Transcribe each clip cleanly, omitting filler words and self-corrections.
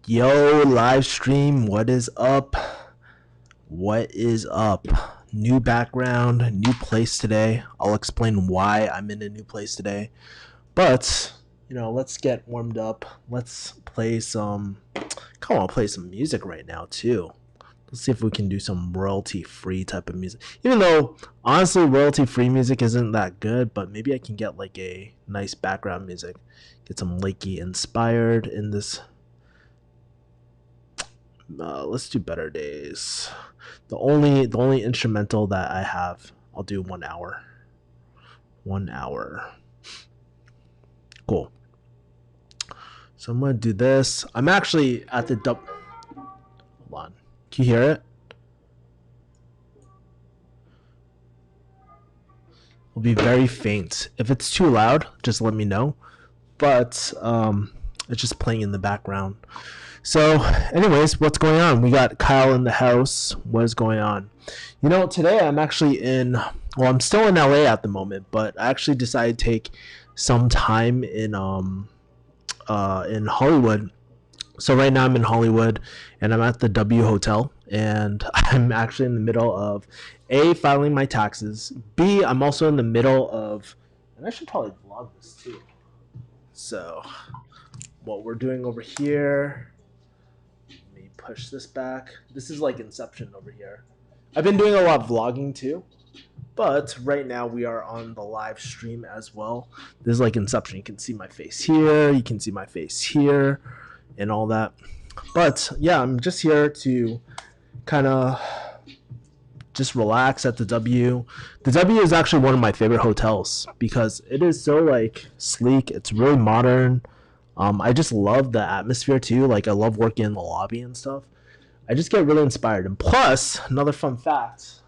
Yo, live stream, what is up? What is up? New background, new place today. I'll explain why I'm in a new place today. But, let's get warmed up. Let's play some. Come on, play some music right now, too. Let's see if we can do some royalty-free type of music. Even though, honestly, royalty-free music isn't that good, but maybe I can get like a nice background music. Get some Lakey inspired in this. Let's do Better Days. The only instrumental that I have, I'll do 1 hour. 1 hour. Cool. So I'm gonna do this. I'm actually at the hold on. Can you hear it? It'll be very faint. If it's too loud, just let me know. But it's just playing in the background. So, anyways, what's going on? We got Kyle in the house. What is going on? Today I'm actually I'm still in LA at the moment, but I actually decided to take some time in Hollywood. So right now I'm in Hollywood, and I'm at the W Hotel, and I'm actually in the middle of A, filing my taxes, B, I'm also in the middle of, and I should probably vlog this too. So, what we're doing over here, let me push this back. This is like Inception over here. I've been doing a lot of vlogging too, but right now we are on the live stream as well. This is like Inception. You can see my face here, you can see my face here, and all that. But yeah, I'm just here to kind of just relax at the W. The W is actually one of my favorite hotels because it is so like sleek. It's really modern. I just love the atmosphere too. Like I love working in the lobby and stuff. I just get really inspired. And plus, another fun fact,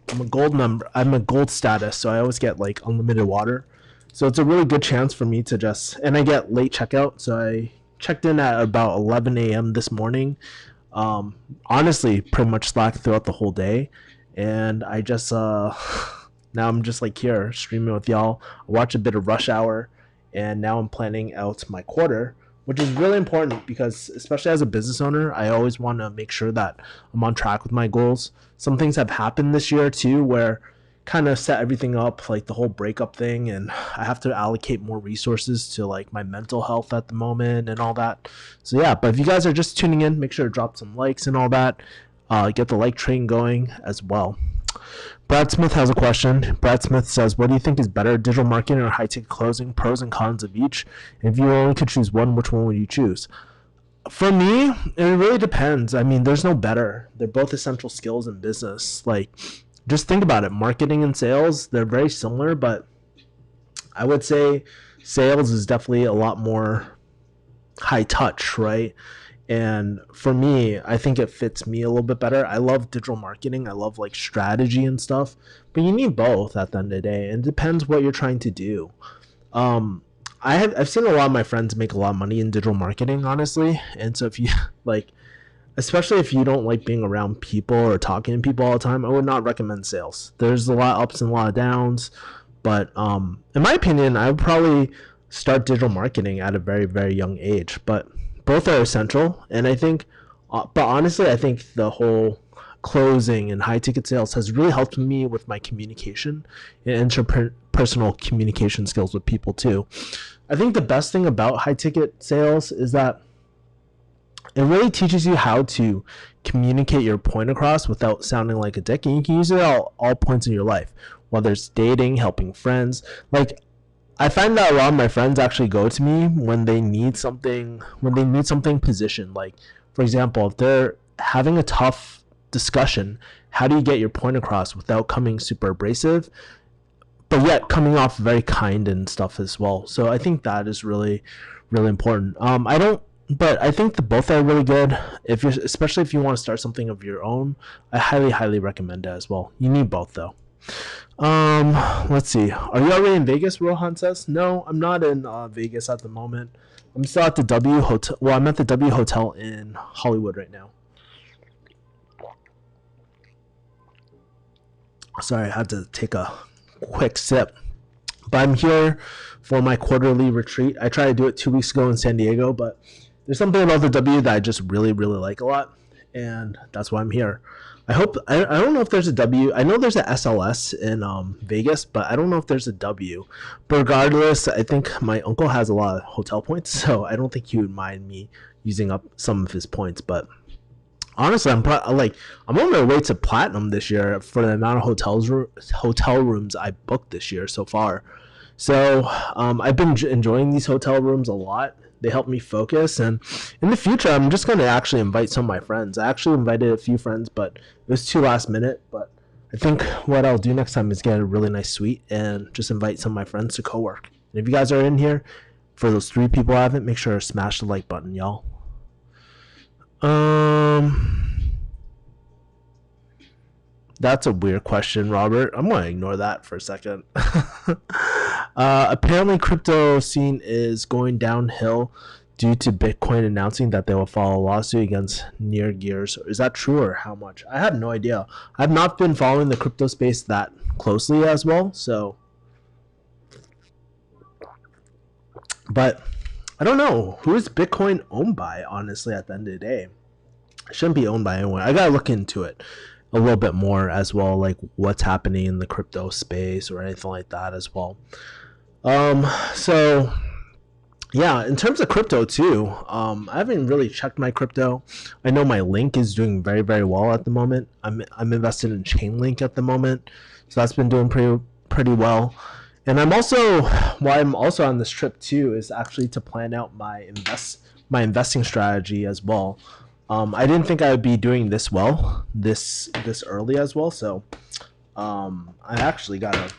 I'm a gold member. I'm a gold status, so I always get like unlimited water. So it's a really good chance for me to and I get late checkout. So I checked in at about 11 a.m. this morning. Honestly, pretty much slacked throughout the whole day. And I just, now I'm just like here streaming with y'all. I watch a bit of Rush Hour. And now I'm planning out my quarter, which is really important because especially as a business owner, I always want to make sure that I'm on track with my goals. Some things have happened this year too, where kind of set everything up, like the whole breakup thing, and I have to allocate more resources to like my mental health at the moment and all that. So yeah, but if you guys are just tuning in, make sure to drop some likes and all that. Get the like train going as well. Brad Smith has a question. Brad Smith says, what do you think is better, digital marketing or high-ticket closing? Pros and cons of each. And if you only could choose one, which one would you choose? For me, it really depends. I mean, there's no better. They're both essential skills in business. Like, just think about it. Marketing and sales, they're very similar, but I would say sales is definitely a lot more high touch, right? And for me, I think it fits me a little bit better. I love digital marketing. I love like strategy and stuff, but you need both at the end of the day. And it depends what you're trying to do. I've seen a lot of my friends make a lot of money in digital marketing, honestly. And so if you like, especially if you don't like being around people or talking to people all the time, I would not recommend sales. There's a lot of ups and a lot of downs, but in my opinion, I would probably start digital marketing at a very, very young age. But both are essential, and I think, but honestly, I think the whole closing and high ticket sales has really helped me with my communication and interpersonal communication skills with people too. I think the best thing about high ticket sales is that it really teaches you how to communicate your point across without sounding like a dick, and you can use it at all points in your life, whether it's dating, helping friends. Like, I find that a lot of my friends actually go to me when they need something positioned. Like, for example, if they're having a tough discussion, how do you get your point across without coming super abrasive, but yet coming off very kind and stuff as well? So I think that is really, really important. But I think both are really good. Especially if you want to start something of your own, I highly, highly recommend it as well. You need both though. Let's see. Are you already in Vegas? Rohan says. No, I'm not in Vegas at the moment. I'm still at the W Hotel. Well, I'm at the W Hotel in Hollywood right now. Sorry, I had to take a quick sip. But I'm here for my quarterly retreat. I tried to do it 2 weeks ago in San Diego, but there's something about the W that I just really really like a lot, and that's why I'm here. I don't know if there's a W. I know there's a SLS in Vegas, but I don't know if there's a W. But regardless, I think my uncle has a lot of hotel points, so I don't think he would mind me using up some of his points. But honestly, I'm on my way to platinum this year for the amount of hotel rooms I booked this year so far. So I've been enjoying these hotel rooms a lot. They help me focus, and in the future, I'm just going to actually invite some of my friends. I actually invited a few friends, but it was too last minute. But I think what I'll do next time is get a really nice suite and just invite some of my friends to co-work. And if you guys are in here, for those three people I haven't, make sure to smash the like button, y'all. Um, That's a weird question, Robert. I'm gonna ignore that for a second. Apparently, crypto scene is going downhill due to Bitcoin announcing that they will file a lawsuit against Near Gears. Is that true, or how much? I have no idea. I've not been following the crypto space that closely as well. So, but I don't know who is Bitcoin owned by. Honestly, at the end of the day, it shouldn't be owned by anyone. I gotta look into it a little bit more as well, like what's happening in the crypto space or anything like that as well. So yeah, in terms of crypto too, I haven't really checked my crypto. I know my Link is doing very very well at the moment. I'm invested in Chainlink at the moment, so that's been doing pretty well. And why I'm also on this trip too is actually to plan out my investing strategy as well. I didn't think I would be doing this well this early as well. So I actually gotta.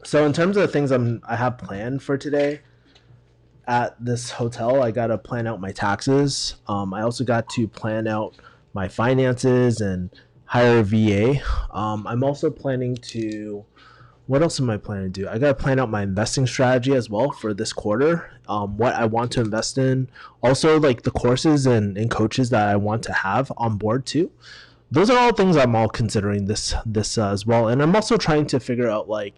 So in terms of the things I have planned for today at this hotel, I gotta plan out my taxes. I also got to plan out my finances and hire a VA. I'm also planning to what else am I planning to do? I got to plan out my investing strategy as well for this quarter. What I want to invest in, also like the courses and coaches that I want to have on board too. Those are all things I'm all considering this as well, and I'm also trying to figure out like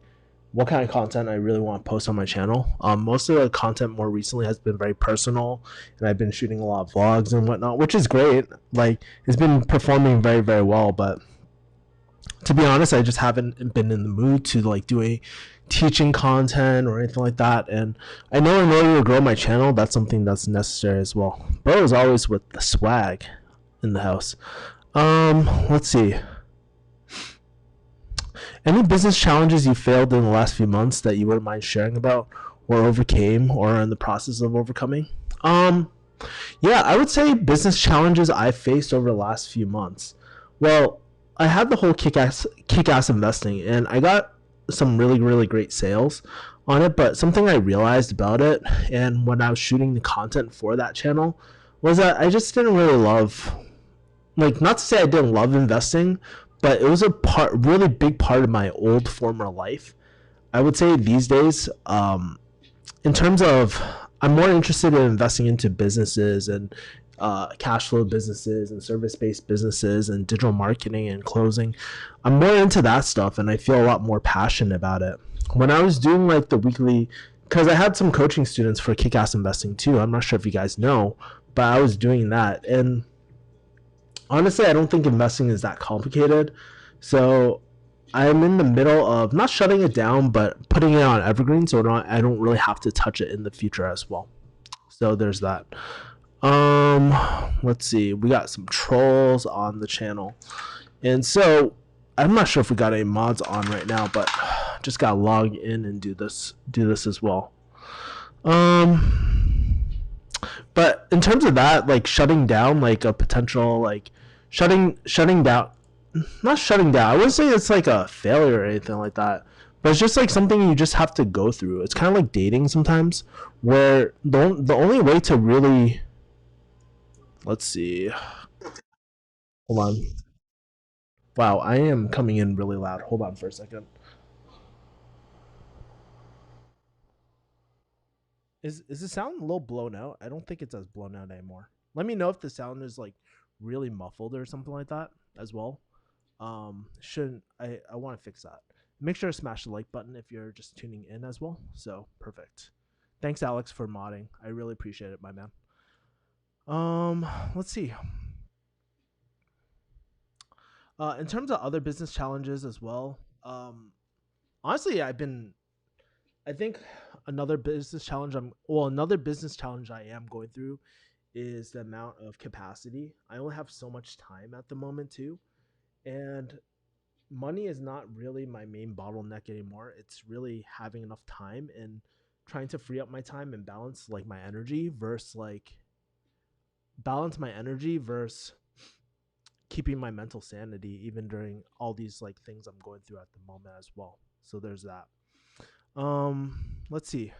what kind of content I really want to post on my channel. Most of the content more recently has been very personal, and I've been shooting a lot of vlogs and whatnot, which is great. Like it's been performing very very well, but to be honest, I just haven't been in the mood to like do a teaching content or anything like that. And I know in order to grow my channel, that's something that's necessary as well. But as always with the swag in the house. Let's see. Any business challenges you failed in the last few months that you wouldn't mind sharing about or overcame or are in the process of overcoming? Um, yeah, I would say business challenges I faced over the last few months. Well, I had the whole kick ass investing, and I got some really really great sales on it. But something I realized about it, and when I was shooting the content for that channel, was that I just didn't really love, like, not to say I didn't love investing, but it was a really big part of my old former life. I would say these days, in terms of I'm more interested in investing into businesses and cash flow businesses and service based businesses and digital marketing and closing. I'm more into that stuff and I feel a lot more passionate about it. When I was doing like the weekly, because I had some coaching students for kick ass investing too. I'm not sure if you guys know, but I was doing that. And honestly, I don't think investing is that complicated. So I'm in the middle of not shutting it down, but putting it on evergreen so I don't really have to touch it in the future as well. So there's that. Um, let's see. We got some trolls on the channel, and so I'm not sure if we got any mods on right now, but just gotta log in and do this as well. Um, but in terms of that, like shutting down, like a potential like shutting down, not shutting down. I wouldn't say it's like a failure or anything like that. But it's just like something you just have to go through. It's kind of like dating sometimes, where the only way to really let's see. Hold on. Wow, I am coming in really loud. Hold on for a second. Is the sound a little blown out? I don't think it's as blown out anymore. Let me know if the sound is like really muffled or something like that as well. Shouldn't I want to fix that. Make sure to smash the like button if you're just tuning in as well. So perfect. Thanks Alex for modding. I really appreciate it, my man. Um, let's see. In terms of other business challenges as well, honestly, I think another business challenge I am going through is the amount of capacity. I only have so much time at the moment too, and money is not really my main bottleneck anymore. It's really having enough time and trying to free up my time and balance my energy versus keeping my mental sanity even during all these like things I'm going through at the moment as well. So there's that. Let's see.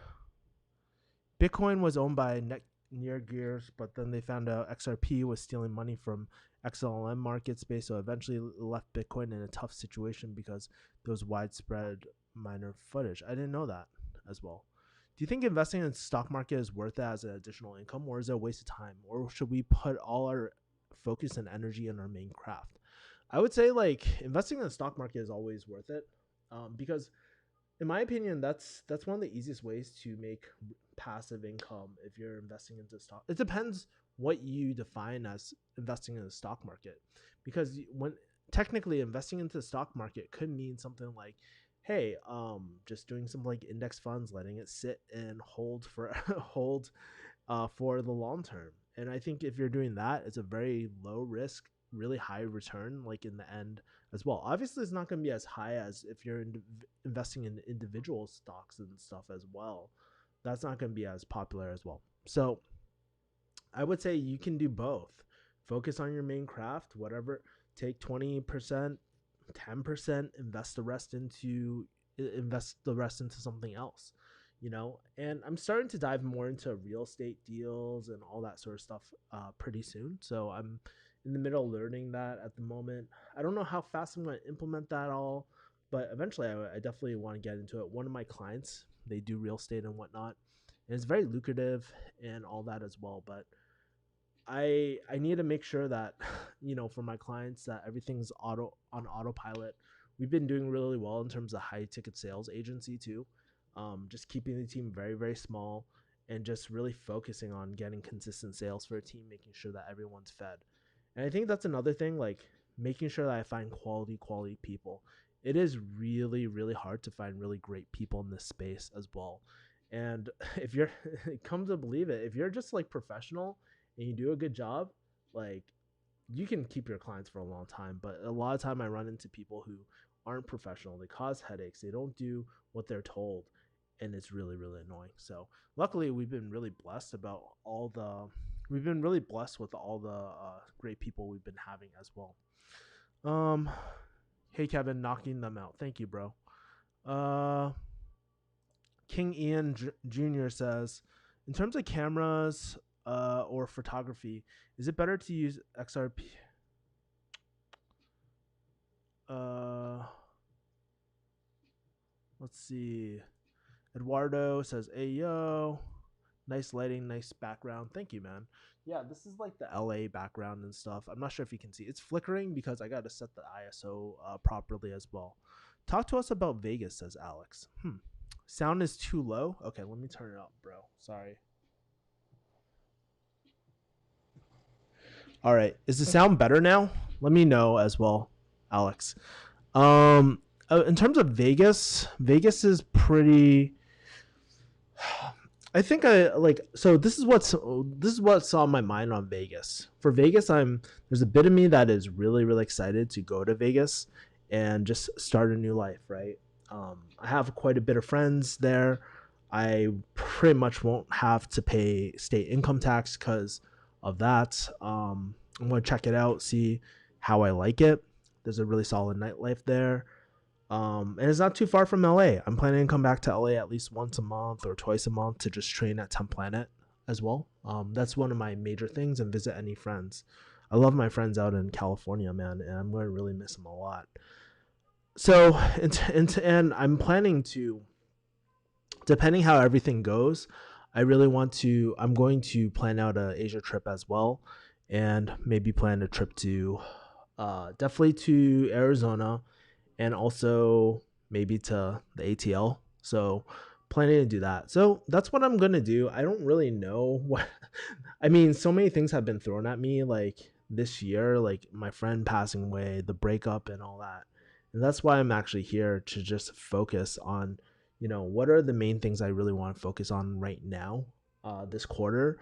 Bitcoin was owned by Near Gears, but then they found out XRP was stealing money from XLM market space, so eventually left Bitcoin in a tough situation because there was widespread miner footage. I didn't know that as well. Do you think investing in the stock market is worth it as an additional income, or is it a waste of time, or should we put all our focus and energy in our main craft? I would say like investing in the stock market is always worth it, because in my opinion, that's one of the easiest ways to make passive income if you're investing into stock. It depends what you define as investing in the stock market, because when technically investing into the stock market could mean something like, hey, just doing some like index funds, letting it sit and hold for hold for the long term. And I think if you're doing that, it's a very low risk, really high return, like in the end as well. Obviously, it's not going to be as high as if you're investing in individual stocks and stuff as well. That's not going to be as popular as well. So I would say you can do both. Focus on your main craft, whatever. Take 20%, 10%, invest the rest into something else, you know. And I'm starting to dive more into real estate deals and all that sort of stuff pretty soon. So I'm in the middle of learning that at the moment. I don't know how fast I'm going to implement that all, but eventually I definitely want to get into it. One of my clients, they do real estate and whatnot, and it's very lucrative and all that as well. But I need to make sure that for my clients that everything's on autopilot. We've been doing really well in terms of high ticket sales agency too. Just keeping the team very very small and just really focusing on getting consistent sales for a team, making sure that everyone's fed. And I think that's another thing, like making sure that I find quality people. It is really really hard to find really great people in this space as well. And if you're come to believe it, if you're just like professional and you do a good job, like you can keep your clients for a long time. But a lot of time I run into people who aren't professional. They cause headaches. They don't do what they're told, and it's really really annoying. So luckily we've been really blessed with all the great people we've been having as well. Um, hey Kevin, knocking them out. Thank you, bro. Uh, King Ian Jr. says, in terms of cameras or photography, is it better to use XRP? Uh, let's see. Eduardo says, "Hey yo, nice lighting, nice background. Thank you, man. Yeah, this is like the LA background and stuff. I'm not sure if you can see. It's flickering because I got to set the ISO properly as well. Talk to us about Vegas," says Alex. Sound is too low. Okay, let me turn it up, bro. Sorry. All right. Is the sound better now? Let me know as well, Alex. In terms of Vegas, Vegas is pretty. I think I like. So this is what's on my mind on Vegas. For Vegas, there's a bit of me that is really really excited to go to Vegas and just start a new life. Right. I have quite a bit of friends there. I pretty much won't have to pay state income tax because of that. I'm going to check it out, see how I like it. There's a really solid nightlife there. And it's not too far from LA. I'm planning to come back to LA at least once a month or twice a month to just train at 10 Planet as well. That's one of my major things, and visit any friends. I love my friends out in California, man, and I'm going to really miss them a lot. So, and I'm planning to, depending how everything goes, I'm going to plan out a Asia trip as well, and maybe plan a trip to, definitely to Arizona, and also maybe to the ATL. So planning to do that. So that's what I'm gonna do. I don't really know what I mean, so many things have been thrown at me like this year, like my friend passing away, the breakup, and all that. And that's why I'm actually here to just focus on, what are the main things I really want to focus on right now, this quarter.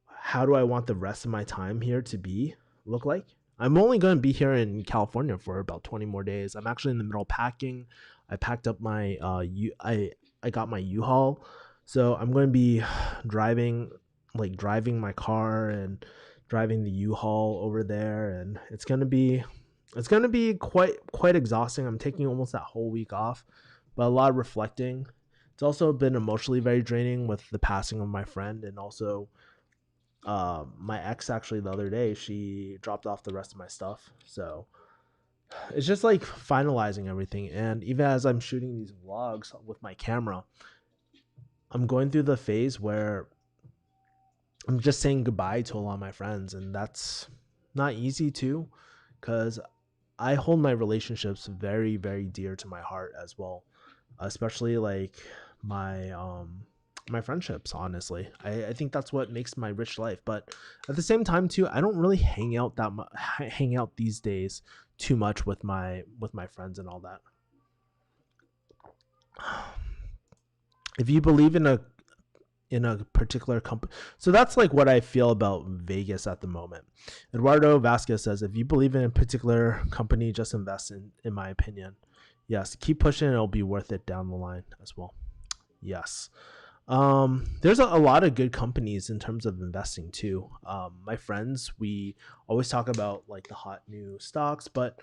How do I want the rest of my time here to be look like? I'm only going to be here in California for about 20 more days. I'm actually in the middle of packing. I packed up my I got my U-Haul. So I'm going to be driving my car and driving the U-Haul over there, and it's going to be quite exhausting. I'm taking almost that whole week off, but a lot of reflecting. It's also been emotionally very draining with the passing of my friend, and also my ex, actually, the other day, she dropped off the rest of my stuff. So it's just like finalizing everything. And even as I'm shooting these vlogs with my camera, I'm going through the phase where I'm just saying goodbye to a lot of my friends, and that's not easy too, because I hold my relationships very, very dear to my heart as well, especially like my friendships. Honestly, I think that's what makes my rich life. But at the same time too, I don't really hang out these days too much with my friends and all that. If you believe in a particular company. So that's like what I feel about Vegas at the moment. Eduardo Vasquez says, if you believe in a particular company, just invest in my opinion. Yes, keep pushing. It'll be worth it down the line as well. Yes. There's a lot of good companies in terms of investing too. My friends, we always talk about like the hot new stocks, but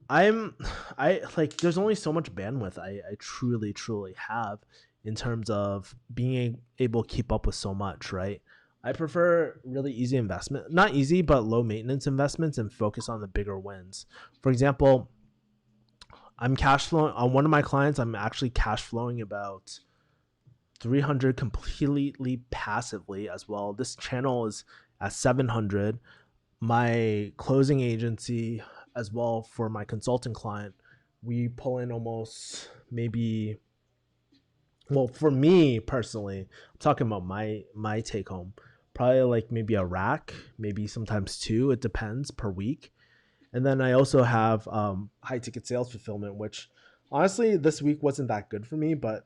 I'm I like there's only so much bandwidth I truly have in terms of being able to keep up with so much, right? I prefer really easy investment, not easy, but low maintenance investments, and focus on the bigger wins. For example, I'm cash flowing on one of my clients. I'm actually cash flowing about 300 completely passively as well. This channel is at 700. My closing agency as well, for my consulting client, we pull in almost maybe, well, for me personally, I'm talking about my take home, probably like maybe a rack, maybe sometimes two, it depends, per week. And then I also have high ticket sales fulfillment, which honestly this week wasn't that good for me, but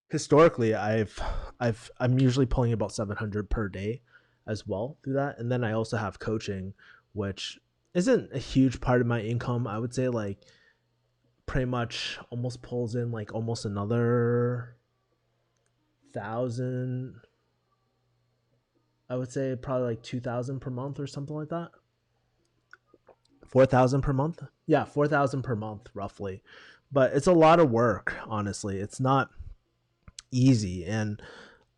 historically I'm usually pulling about 700 per day as well through that. And then I also have coaching, which isn't a huge part of my income. I would say like pretty much almost pulls in like almost another thousand. I would say probably like 2,000 per month or something like that. 4,000 per month. Yeah, 4,000 per month roughly. But it's a lot of work, honestly. It's not easy, and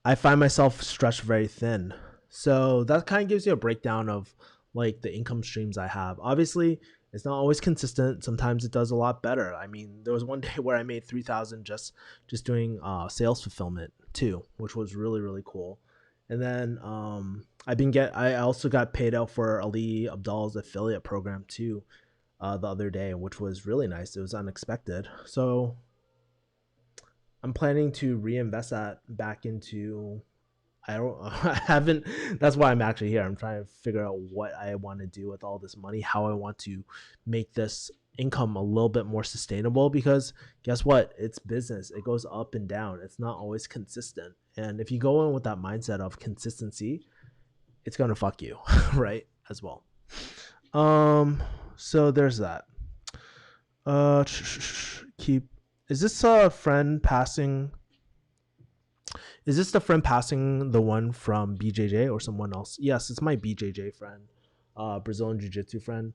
I find myself stretched very thin. So that kind of gives you a breakdown of like the income streams I have. Obviously, it's not always consistent. Sometimes it does a lot better. I mean, there was one day where I made 3,000 just doing sales fulfillment too, which was really cool. And then I also got paid out for Ali Abdal's affiliate program too, the other day, which was really nice. It was unexpected. So I'm planning to reinvest that back into. I don't. I haven't. That's why I'm actually here. I'm trying to figure out what I want to do with all this money, how I want to make this income a little bit more sustainable. Because guess what? It's business. It goes up and down. It's not always consistent. And if you go in with that mindset of consistency, it's gonna fuck you, right? As well. Um. So there's that. Uh. Keep. Is this a friend passing? Is this the friend passing the one from BJJ or someone else? Yes, it's my BJJ friend, Brazilian Jiu Jitsu friend.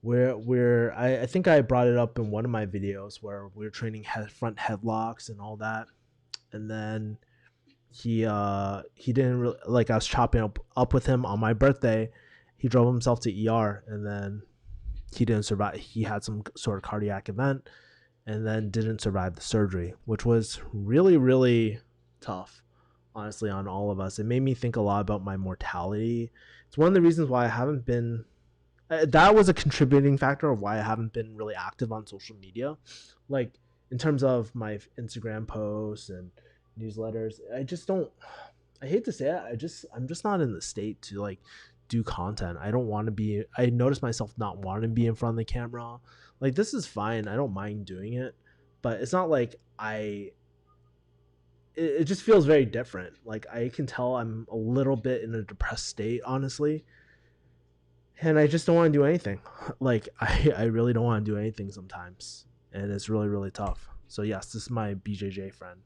I think I brought it up in one of my videos where we were training front headlocks and all that, and then he didn't really, like, I was chopping up with him on my birthday. He drove himself to ER, and then he didn't survive. He had some sort of cardiac event, and then didn't survive the surgery, which was really tough, honestly, on all of us. It made me think a lot about my mortality. It's one of the reasons why I haven't been. That was a contributing factor of why I haven't been really active on social media, like in terms of my Instagram posts and newsletters. I just don't. I hate to say it, I'm just not in the state to like do content. I don't want to be. I notice myself not wanting to be in front of the camera. Like this is fine. I don't mind doing it, but it's not like it just feels very different. Like I can tell I'm a little bit in a depressed state, honestly, and I just don't want to do anything. Like I really don't want to do anything sometimes, and it's really really tough. So yes, this is my BJJ friend.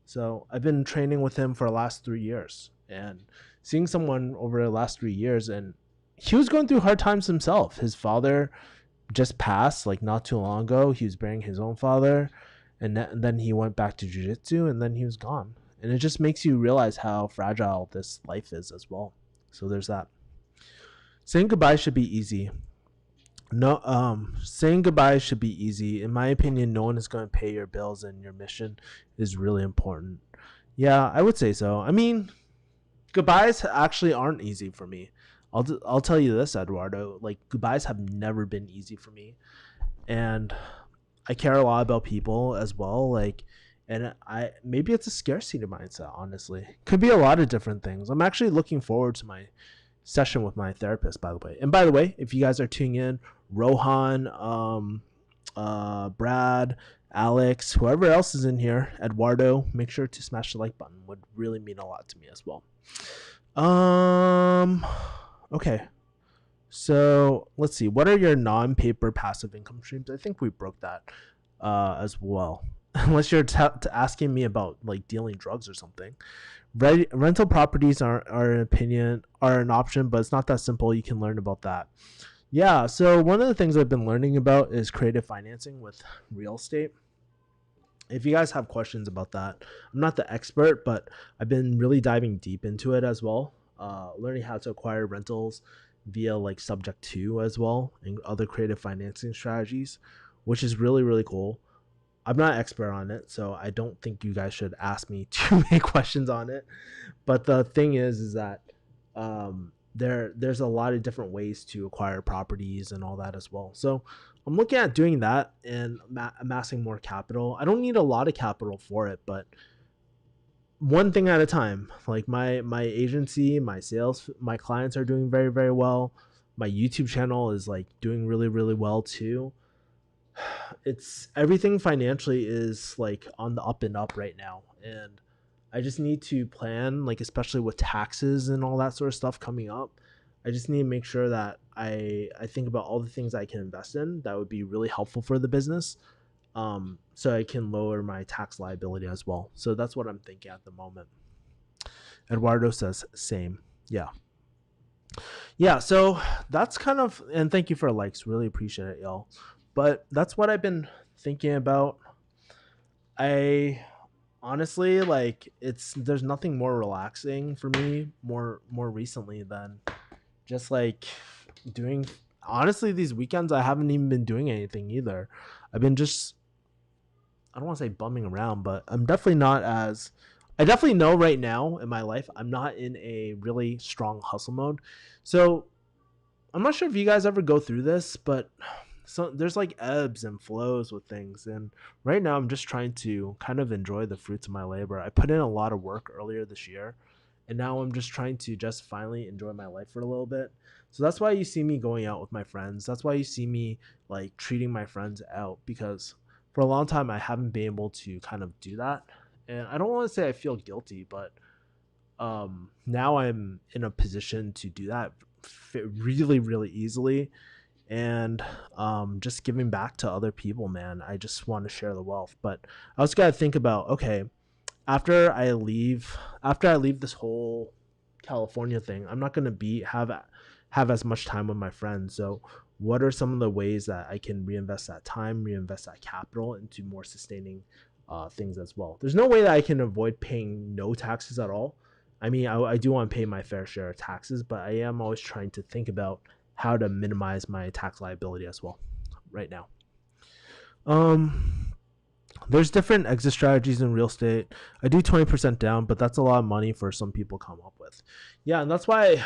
So I've been training with him for the last 3 years, and seeing someone over the last 3 years, and he was going through hard times himself. His father just passed like not too long ago. He was burying his own father, and then he went back to jiu-jitsu, and then he was gone. And it just makes you realize how fragile this life is as well. So there's that. Saying goodbye should be easy. No, saying goodbye should be easy. In my opinion, no one is going to pay your bills, and your mission is really important. Yeah, I would say so. I mean, goodbyes actually aren't easy for me. I'll tell you this, Eduardo. Like goodbyes have never been easy for me, and I care a lot about people as well. Like, and I maybe it's a scarcity mindset. Honestly, could be a lot of different things. I'm actually looking forward to my session with my therapist, by the way. And by the way, if you guys are tuning in, Rohan, Brad, Alex, whoever else is in here, Eduardo, make sure to smash the like button. Would really mean a lot to me as well. Okay. So let's see. What are your non-paper passive income streams? I think we broke that as well. Unless you're asking me about like dealing drugs or something. Rental properties are an opinion are an option, but it's not that simple. You can learn about that. Yeah. So one of the things I've been learning about is creative financing with real estate. If you guys have questions about that, I'm not the expert, but I've been really diving deep into it as well. Learning how to acquire rentals via like subject to as well and other creative financing strategies, which is really, really cool. I'm not an expert on it, so I don't think you guys should ask me too many questions on it. But the thing is that there's a lot of different ways to acquire properties and all that as well. So I'm looking at doing that and amassing more capital. I don't need a lot of capital for it, but one thing at a time. Like my agency, my sales, my clients are doing very very well. My YouTube channel is like doing really really well too. It's everything financially is like on the up and up right now, and I just need to plan, like especially with taxes and all that sort of stuff coming up. I just need to make sure that I think about all the things I can invest in that would be really helpful for the business, so I can lower my tax liability as well. So that's what I'm thinking at the moment. Eduardo says same. Yeah. Yeah, so that's kind of, and thank you for likes, really appreciate it, y'all. But that's what I've been thinking about. I honestly like it's there's nothing more relaxing for me more recently than just like doing, honestly, these weekends I haven't even been doing anything either. I've been just, I don't want to say bumming around, but I'm definitely not as, I definitely know right now in my life I'm not in a really strong hustle mode. So I'm not sure if you guys ever go through this, but so there's like ebbs and flows with things, and right now I'm just trying to kind of enjoy the fruits of my labor. I put in a lot of work earlier this year, and now I'm just trying to just finally enjoy my life for a little bit. So that's why you see me going out with my friends. That's why you see me like treating my friends out, because for a long time I haven't been able to kind of do that. And I don't want to say I feel guilty, but now I'm in a position to do that really really easily. And just giving back to other people, man. I just want to share the wealth, but I also got to think about, okay, after I leave this whole California thing, I'm not going to be have as much time with my friends. So what are some of the ways that I can reinvest that time, reinvest that capital into more sustaining things as well? There's no way that I can avoid paying no taxes at all. I mean, I do want to pay my fair share of taxes, but I am always trying to think about how to minimize my tax liability as well right now. Um, there's different exit strategies in real estate. I do 20% down, but that's a lot of money for some people to come up with. Yeah, and that's why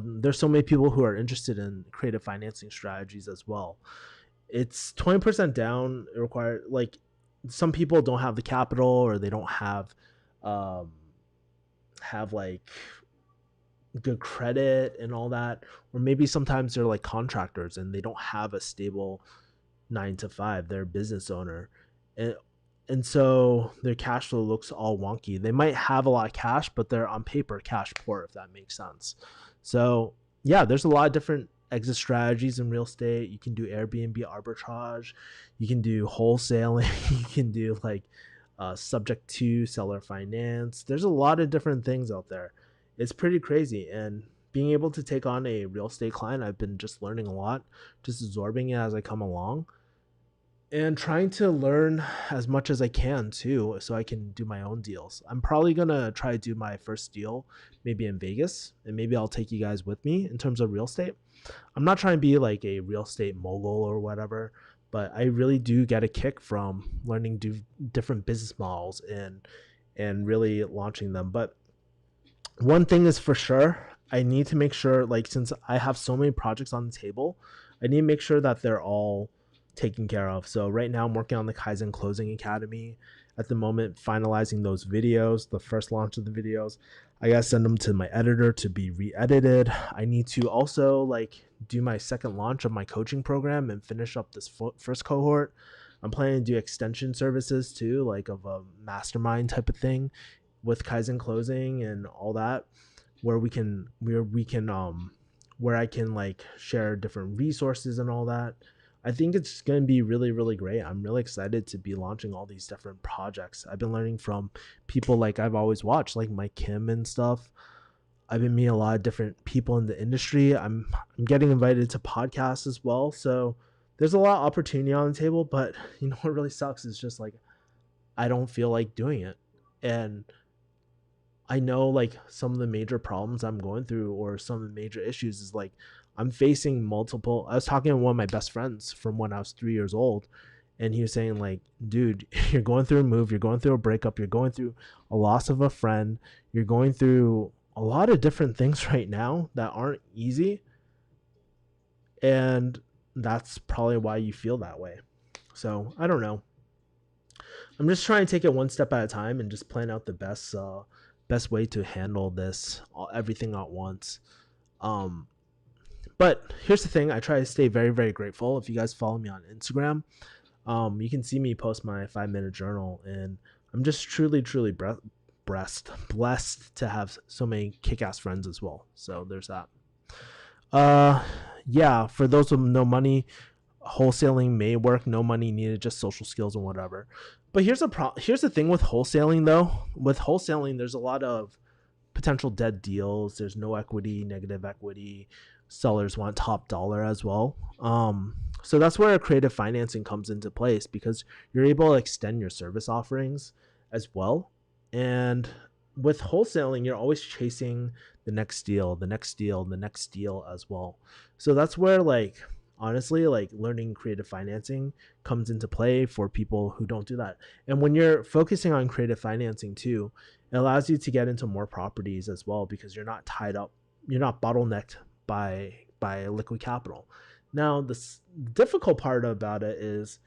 there's so many people who are interested in creative financing strategies as well. It's 20% down. It requires, like, some people don't have the capital, or they don't have um, have like good credit and all that, or maybe sometimes they're like contractors and they don't have a stable 9 to 5. They're a business owner, and so their cash flow looks all wonky. They might have a lot of cash, but they're on paper cash poor, if that makes sense. So yeah, there's a lot of different exit strategies in real estate. You can do Airbnb arbitrage, you can do wholesaling, you can do like subject to seller finance. There's a lot of different things out there. It's pretty crazy. And being able to take on a real estate client, I've been just learning a lot, just absorbing it as I come along and trying to learn as much as I can too, so I can do my own deals. I'm probably gonna try to do my first deal maybe in Vegas, and maybe I'll take you guys with me in terms of real estate. I'm not trying to be like a real estate mogul or whatever, but I really do get a kick from learning different business models and really launching them. But one thing is for sure, I need to make sure, like, since I have so many projects on the table, I need to make sure that they're all taken care of. So right now I'm working on the Kaizen Closing Academy at the moment, finalizing those videos, the first launch of the videos. I gotta send them to my editor to be re-edited. I need to also like do my second launch of my coaching program and finish up this first cohort. I'm planning to do extension services too, like of a mastermind type of thing with Kaizen Closing and all that, where I can like share different resources and all that. I think it's going to be really, really great. I'm really excited to be launching all these different projects. I've been learning from people like I've always watched, like Mike Kim and stuff. I've been meeting a lot of different people in the industry. I'm getting invited to podcasts as well. So there's a lot of opportunity on the table, but you know what really sucks is just like I don't feel like doing it. And I know like some of the major problems I'm going through or some of the major issues is like I'm facing multiple. I was talking to one of my best friends from when I was 3 years old, and he was saying like, dude, you're going through a move, you're going through a breakup, you're going through a loss of a friend, you're going through a lot of different things right now that aren't easy. And that's probably why you feel that way. So I don't know. I'm just trying to take it one step at a time and just plan out the best way to handle this everything at once. But here's the thing, I try to stay very, very grateful. If you guys follow me on Instagram, you can see me post my 5-minute journal, and I'm just truly, truly blessed to have so many kick-ass friends as well. So there's that. Yeah, for those with no money, wholesaling may work. No money needed, just social skills and whatever. But here's the thing with wholesaling though. With wholesaling, there's a lot of potential dead deals. There's no equity, negative equity. Sellers want top dollar as well. So that's where creative financing comes into place, because you're able to extend your service offerings as well. And with wholesaling, you're always chasing the next deal, the next deal, the next deal as well. So that's where like honestly like learning creative financing comes into play for people who don't do that. And when you're focusing on creative financing too, it allows you to get into more properties as well, because you're not tied up, you're not bottlenecked by liquid capital. Now the difficult part about it is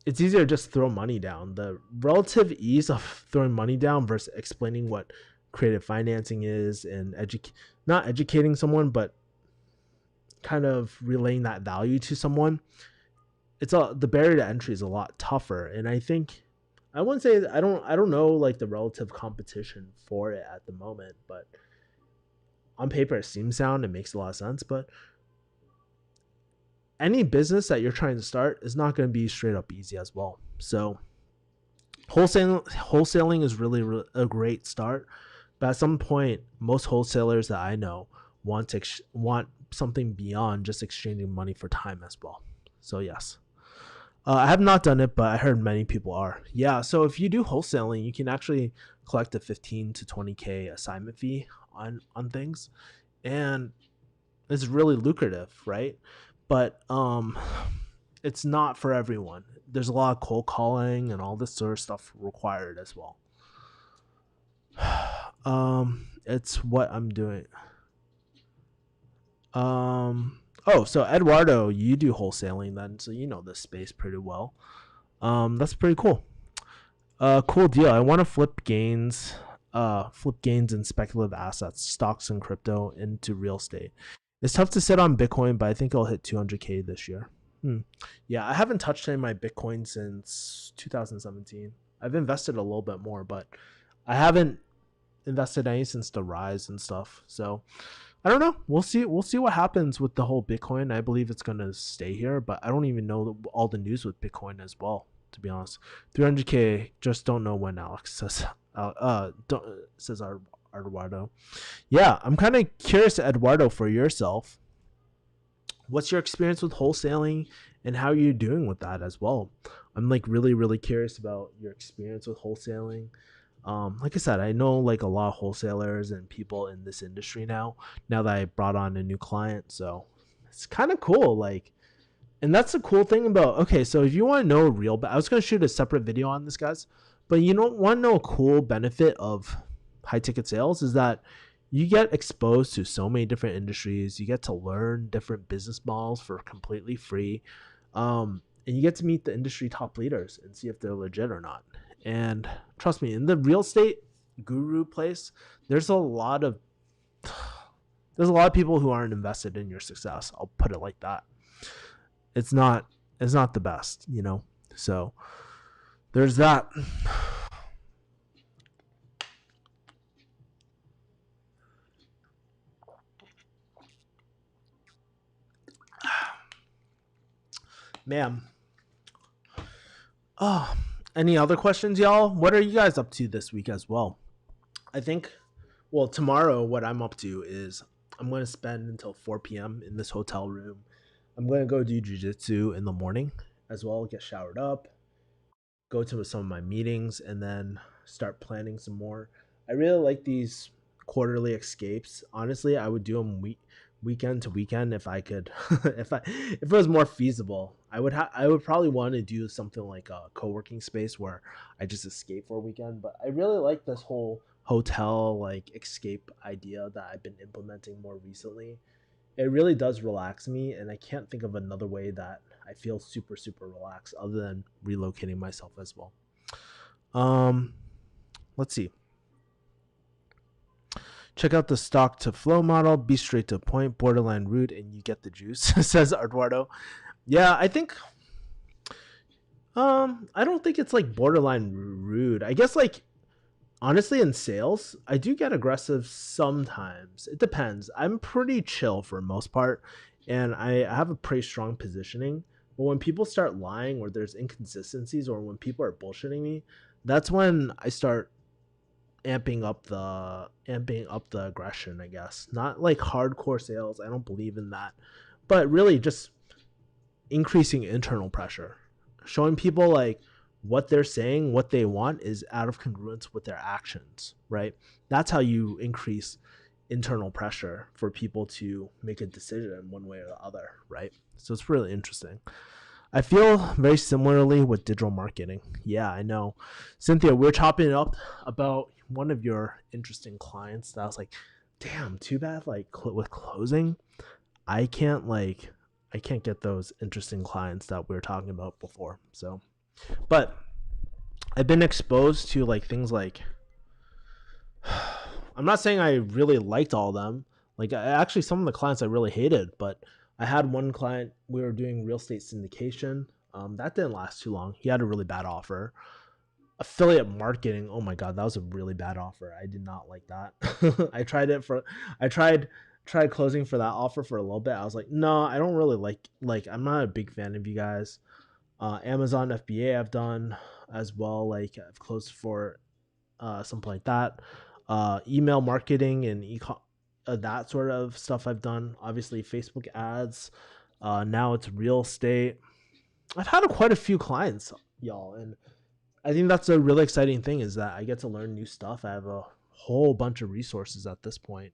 it's easier to just throw money down. The relative ease of throwing money down versus explaining what creative financing is and not educating someone, but kind of relaying that value to someone, the barrier to entry is a lot tougher. And I think I wouldn't say I don't know like the relative competition for it at the moment, but on paper it seems sound, it makes a lot of sense. But any business that you're trying to start is not going to be straight up easy as well. So wholesaling is really a great start, but at some point most wholesalers that I know want something beyond just exchanging money for time as well. So yes, I have not done it, but I heard many people are. Yeah, so if you do wholesaling, you can actually collect a 15 to 20K assignment fee on things, and it's really lucrative, right? But it's not for everyone. There's a lot of cold calling and all this sort of stuff required as well. It's what I'm doing. Oh, so Eduardo, you do wholesaling then, so you know this space pretty well. That's pretty cool. Cool deal. I want to flip gains flip gains in speculative assets, stocks and crypto into real estate. It's tough to sit on Bitcoin, but I think I'll hit 200K this year. Yeah, I haven't touched any of my Bitcoin since 2017. I've invested a little bit more, but I haven't invested any since the rise and stuff. So I don't know. We'll see. We'll see what happens with the whole Bitcoin. I believe it's gonna stay here, but I don't even know all the news with Bitcoin as well. To be honest, 300K. Just don't know when. Alex says. Says Eduardo. Yeah, I'm kind of curious, Eduardo, for yourself. What's your experience with wholesaling, and how are you doing with that as well? I'm like really, really curious about your experience with wholesaling. Like I said, I know like a lot of wholesalers and people in this industry now. Now that I brought on a new client, so it's kind of cool. Like, and that's the cool thing about. Okay, so if you want to know real, I was gonna shoot a separate video on this, guys. But you don't want to know a cool benefit of high ticket sales is that you get exposed to so many different industries. You get to learn different business models for completely free. And you get to meet the industry top leaders and see if they're legit or not. And trust me, in the real estate guru place, there's a lot of people who aren't invested in your success. I'll put it like that. It's not the best, you know. So there's that. Ma'am. Oh, any other questions, y'all? What are you guys up to this week as well? I think, well, tomorrow, what I'm up to is I'm going to spend until 4 p.m. in this hotel room. I'm going to go do jujitsu in the morning as well, get showered up, go to some of my meetings, and then start planning some more. I really like these quarterly escapes. Honestly, I would do them weekend to weekend if I could. If it was more feasible, I would probably want to do something like a co-working space where I just escape for a weekend. But I really like this whole hotel like escape idea that I've been implementing more recently. It really does relax me, and I can't think of another way that I feel super super relaxed other than relocating myself as well. Um, let's see. Check out the stock to flow model. Be straight to the point, borderline rude, and you get the juice. Says Eduardo. Yeah, I think. I don't think it's like borderline rude. I guess like honestly in sales, I do get aggressive sometimes. It depends. I'm pretty chill for the most part, and I have a pretty strong positioning. But when people start lying or there's inconsistencies or when people are bullshitting me, that's when I start amping up the aggression, I guess. Not like hardcore sales. I don't believe in that. But really just increasing internal pressure. Showing people like what they're saying, what they want is out of congruence with their actions, right? That's how you increase internal pressure for people to make a decision one way or the other, right? So it's really interesting. I feel very similarly with digital marketing. Yeah, I know. Cynthia, we're chopping it up about one of your interesting clients that I was like, damn, too bad like with closing. I can't like I can't get those interesting clients that we were talking about before. So, but I've been exposed to like things like I'm not saying I really liked all of them. Like actually some of the clients I really hated, but I had one client, we were doing real estate syndication. That didn't last too long. He had a really bad offer. Affiliate marketing, oh my god, that was a really bad offer. I did not like that. I tried closing for that offer for a little bit. I was like, no, I don't really like I'm not a big fan of you guys. Amazon FBA I've done as well. Like I've closed for something like that. Email marketing and that sort of stuff I've done. Obviously Facebook ads. Now it's real estate. I've had quite a few clients, y'all, and I think that's a really exciting thing is that I get to learn new stuff. I have a whole bunch of resources at this point,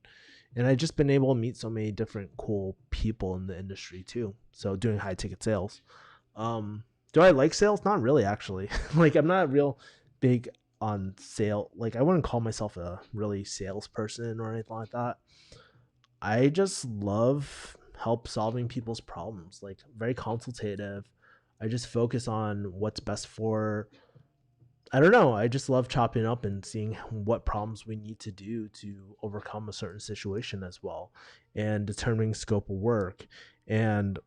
and I've just been able to meet so many different cool people in the industry too. So doing high ticket sales. Do I like sales? Not really, actually. Like I'm not real big on sale. Like I wouldn't call myself a really salesperson or anything like that. I just love help solving people's problems. Like very consultative. I just focus on what's best for I don't know. I just love chopping up and seeing what problems we need to do to overcome a certain situation as well, and determining scope of work. And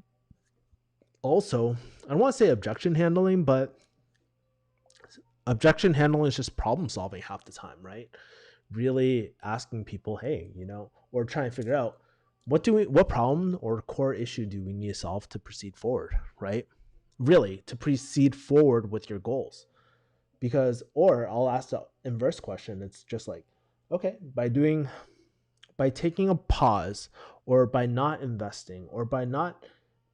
also, I don't want to say objection handling, but objection handling is just problem solving half the time, right? Really asking people, hey, or trying to figure out what problem or core issue do we need to solve to proceed forward, right? Really, to proceed forward with your goals. Because, or I'll ask the inverse question. It's just like, okay, by taking a pause, or by not investing, or by not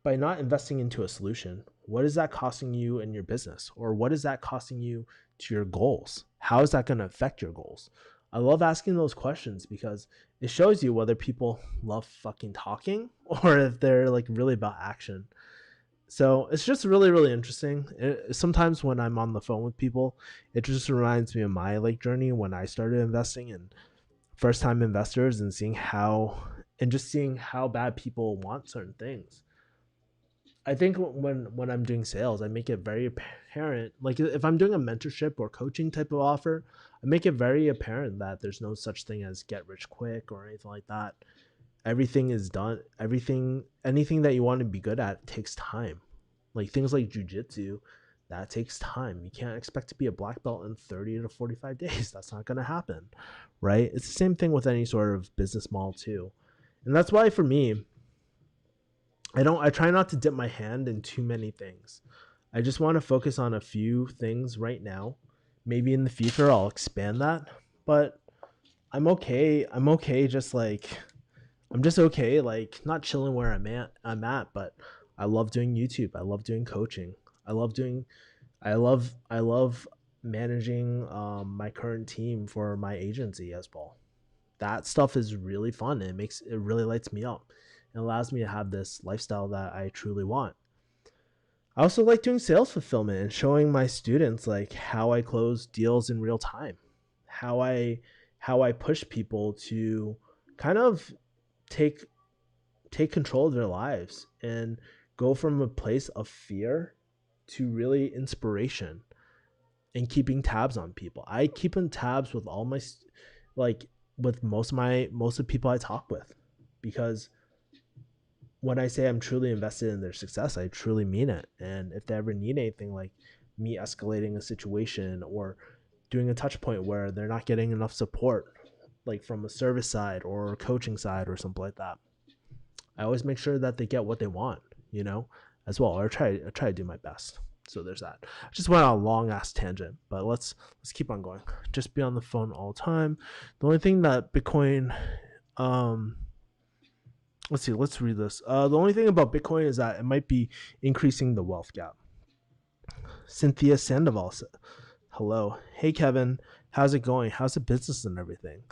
investing into a solution, what is that costing you in your business, or what is that costing you to your goals? How is that going to affect your goals? I love asking those questions because it shows you whether people love fucking talking or if they're like really about action. So it's just really, really interesting. Sometimes when I'm on the phone with people, it just reminds me of my like journey when I started investing and first time investors, and seeing how bad people want certain things. I think when I'm doing sales, I make it very apparent. Like if I'm doing a mentorship or coaching type of offer, I make it very apparent that there's no such thing as get rich quick or anything like that. Everything is done. Anything that you want to be good at takes time. Like things like jujitsu, that takes time. You can't expect to be a black belt in 30 to 45 days. That's not going to happen, right? It's the same thing with any sort of business model too. And that's why for me, I try not to dip my hand in too many things. I just want to focus on a few things right now. Maybe in the future I'll expand that, but I'm okay. I'm just okay like not chilling where I'm at, but I love doing YouTube. I love doing coaching. I love managing my current team for my agency as well. That stuff is really fun. It really lights me up. It allows me to have this lifestyle that I truly want. I also like doing sales fulfillment and showing my students like how I close deals in real time, how I push people to kind of take take control of their lives and go from a place of fear to really inspiration and keeping tabs on people. I keep in tabs with all my like with most of the people I talk with, because when I say I'm truly invested in their success, I truly mean it. And if they ever need anything, like me escalating a situation or doing a touch point where they're not getting enough support, like from a service side or coaching side or something like that, I always make sure that they get what they want, as well. Or I try to do my best. So there's that. I just went on a long ass tangent, but let's keep on going. Just be on the phone all the time. The only thing that Bitcoin, let's see, let's read this. The only thing about Bitcoin is that it might be increasing the wealth gap. Cynthia Sandoval said, hello. Hey Kevin, how's it going? How's the business and everything?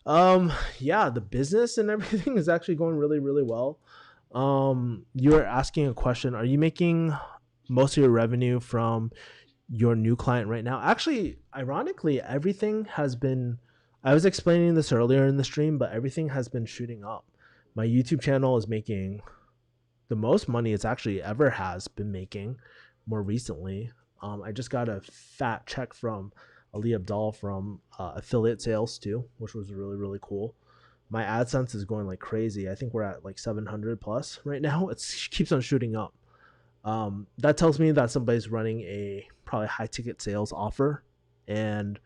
Yeah, the business and everything is actually going really, really well. You are asking a question. Are you making most of your revenue from your new client right now? Actually, ironically, everything has been, I was explaining this earlier in the stream, but everything has been shooting up. My YouTube channel is making the most money it's actually ever has been making more recently. I just got a fat check from Ali Abdal from affiliate sales too, which was really, really cool. My AdSense is going like crazy. I think we're at like 700 plus right now. It keeps on shooting up. That tells me that somebody's running a probably high ticket sales offer and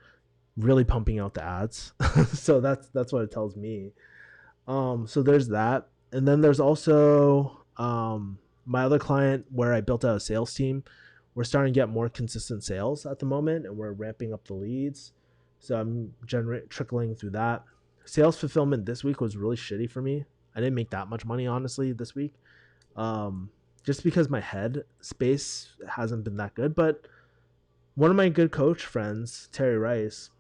really pumping out the ads. So that's what it tells me. So there's that. And then there's also my other client where I built out a sales team. We're starting to get more consistent sales at the moment, and we're ramping up the leads. So I'm trickling through that. Sales fulfillment this week was really shitty for me. I didn't make that much money, honestly, this week. Just because my head space hasn't been that good. But one of my good coach friends, Terry Rice,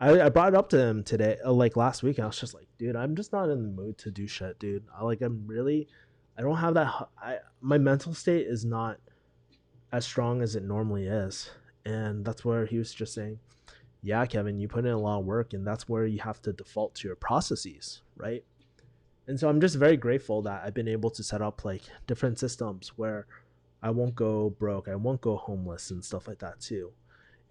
I brought it up to him today, like last week, and I was just like, dude, I'm just not in the mood to do shit, dude. I don't have that. My mental state is not as strong as it normally is. And that's where he was just saying, yeah, Kevin, you put in a lot of work, and that's where you have to default to your processes, right? And so I'm just very grateful that I've been able to set up like different systems where I won't go broke. I won't go homeless and stuff like that too.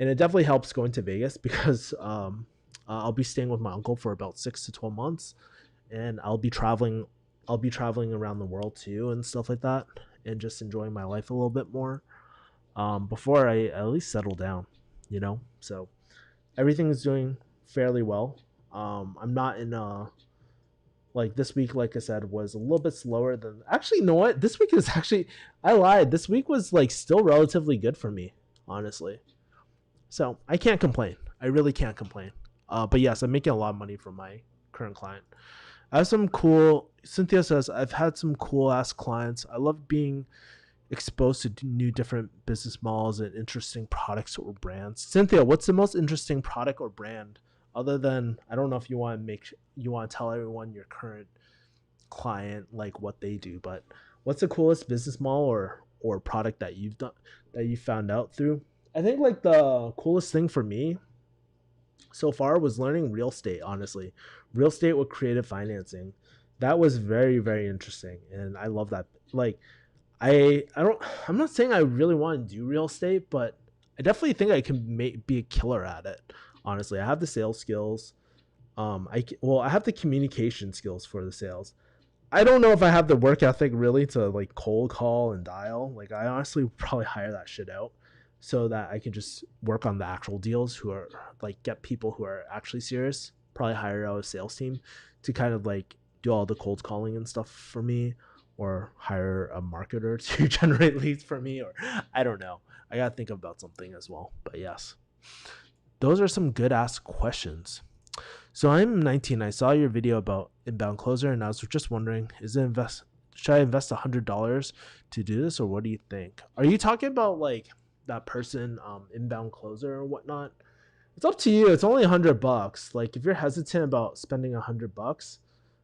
And it definitely helps going to Vegas because I'll be staying with my uncle for about 6 to 12 months, and I'll be traveling around the world too and stuff like that, and just enjoying my life a little bit more before I at least settle down, you know. So everything is doing fairly well. I'm not in a like this week, like I said, was a little bit slower than actually. You know what? This week is actually I lied. This week was like still relatively good for me, honestly. So I can't complain. I really can't complain. But yes, I'm making a lot of money from my current client. I have some cool. Cynthia says I've had some cool ass clients. I love being exposed to new different business models and interesting products or brands. Cynthia, what's the most interesting product or brand other than I don't know if you want to tell everyone your current client like what they do, but what's the coolest business model or product that you've done that you found out through? I think like the coolest thing for me so far was learning real estate, honestly. Real estate with creative financing. That was very, very interesting. And I love that. Like I don't I'm not saying I really want to do real estate, but I definitely think I can be a killer at it. Honestly, I have the sales skills. I have the communication skills for the sales. I don't know if I have the work ethic really to like cold call and dial. Like I honestly would probably hire that shit out so that I can just work on the actual deals who are like get people who are actually serious. Probably hire out a sales team to kind of like do all the cold calling and stuff for me, or hire a marketer to generate leads for me, or I don't know. I gotta think about something as well. But yes, those are some good ass questions. So I'm 19. I saw your video about inbound closer, and I was just wondering, should I invest $100 to do this, or what do you think? Are you talking about like that person, inbound closer or whatnot? It's up to you. It's only $100. Like if you're hesitant about spending $100,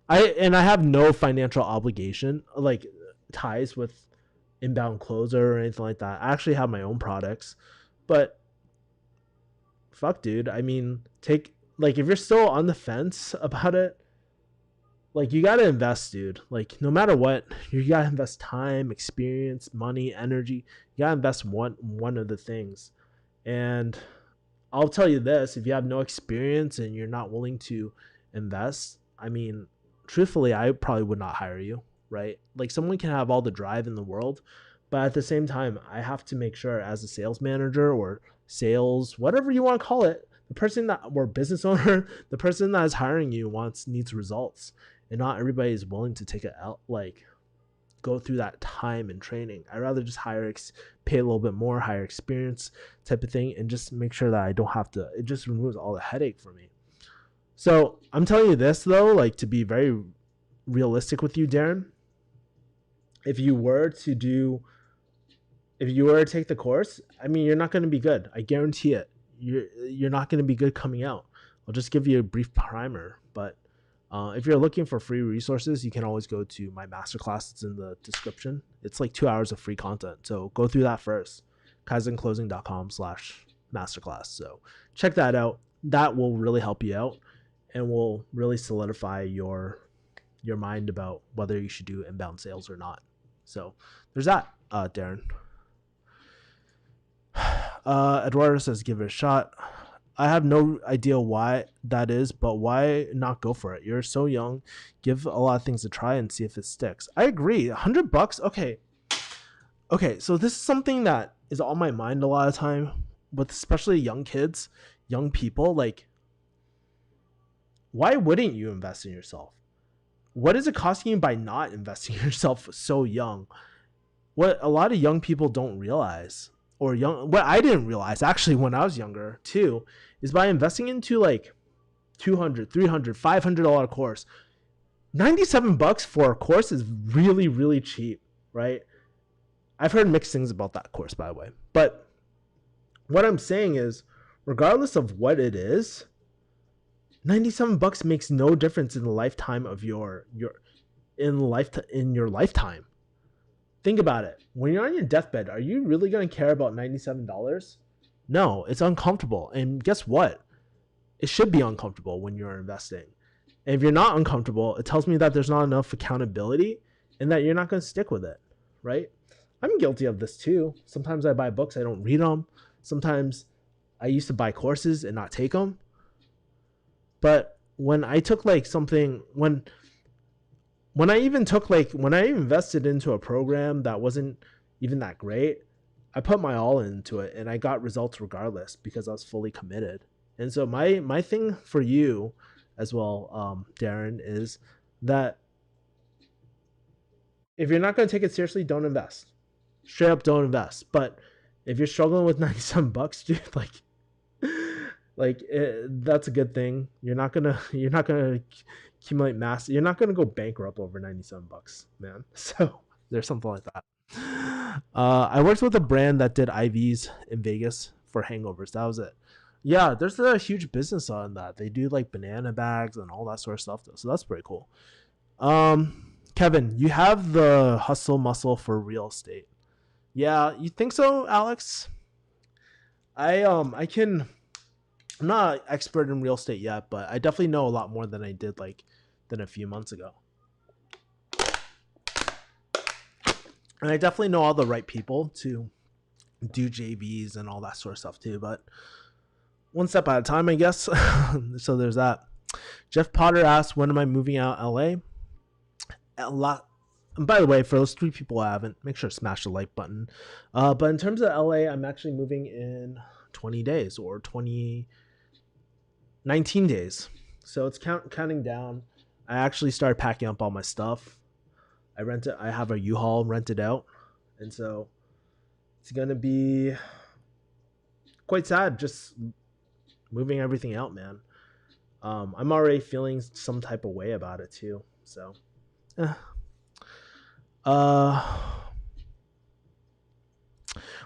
I have no financial obligation, like ties with inbound closer or anything like that. I actually have my own products, but fuck, dude. I mean, take like if you're still on the fence about it, like you gotta invest, dude. Like no matter what, you gotta invest time, experience, money, energy. You gotta invest one of the things. And I'll tell you this: if you have no experience and you're not willing to invest, I mean, truthfully, I probably would not hire you, right? Like someone can have all the drive in the world, but at the same time, I have to make sure as a sales manager or sales, whatever you want to call it, the person that or business owner, the person that is hiring you needs results, and not everybody is willing to take it out like go through that time and training. I'd rather just pay a little bit more, higher experience type of thing, and just make sure that I don't have to. It just removes all the headache for me. So I'm telling you this though, like to be very realistic with you, Darren. If you were to take the course, I mean, you're not going to be good. I guarantee it. You're not going to be good coming out. I'll just give you a brief primer, but if you're looking for free resources, you can always go to my masterclass. It's in the description. It's like 2 hours of free content. So go through that first. kaizenclosing.com/masterclass. So check that out. That will really help you out and will really solidify your mind about whether you should do inbound sales or not. So there's that, Darren. Eduardo says, give it a shot. I have no idea why that is, but why not go for it? You're so young. Give a lot of things a try and see if it sticks. I agree. $100. Okay. So this is something that is on my mind a lot of time, with especially young kids, young people. Like, why wouldn't you invest in yourself? What is it costing you by not investing in yourself so young? What a lot of young people don't realize, or what I didn't realize actually when I was younger too, is by investing into like $200, $300, $500 course, $97 for a course is really, really cheap, right? I've heard mixed things about that course, by the way. But what I'm saying is, regardless of what it is, $97 makes no difference in the lifetime of your lifetime. Think about it. When you're on your deathbed, are you really going to care about $97? No, it's uncomfortable. And guess what? It should be uncomfortable when you're investing. And if you're not uncomfortable, it tells me that there's not enough accountability and that you're not going to stick with it, right? I'm guilty of this too. Sometimes I buy books, I don't read them. Sometimes I used to buy courses and not take them. But when I took like something, when I even took like when I invested into a program that wasn't even that great, I put my all into it and I got results regardless because I was fully committed. And so my thing for you as well, Darren, is that if you're not going to take it seriously, don't invest. Straight up, don't invest. But if you're struggling with 97 bucks, dude, that's a good thing. You're not gonna accumulate mass. You're not gonna go bankrupt over 97 bucks, man. So there's something like that. I worked with a brand that did IVs in Vegas for hangovers. That was it. Yeah, there's a huge business on that. They do like banana bags and all that sort of stuff, though. So that's pretty cool. Kevin, you have the hustle muscle for real estate. Yeah, you think so, Alex? I can. I'm not an expert in real estate yet, but I definitely know a lot more than I did than a few months ago. And I definitely know all the right people to do JVs and all that sort of stuff too. But one step at a time, I guess. So there's that. Jeff Potter asked, when am I moving out LA? A lot. And by the way, for those 3 people I haven't, make sure to smash the like button. But in terms of LA, I'm actually moving in 20 days or 19 days. So it's counting down. I actually started packing up all my stuff. I have a U-Haul rented out. And so it's going to be quite sad just moving everything out, man. I'm already feeling some type of way about it too. So,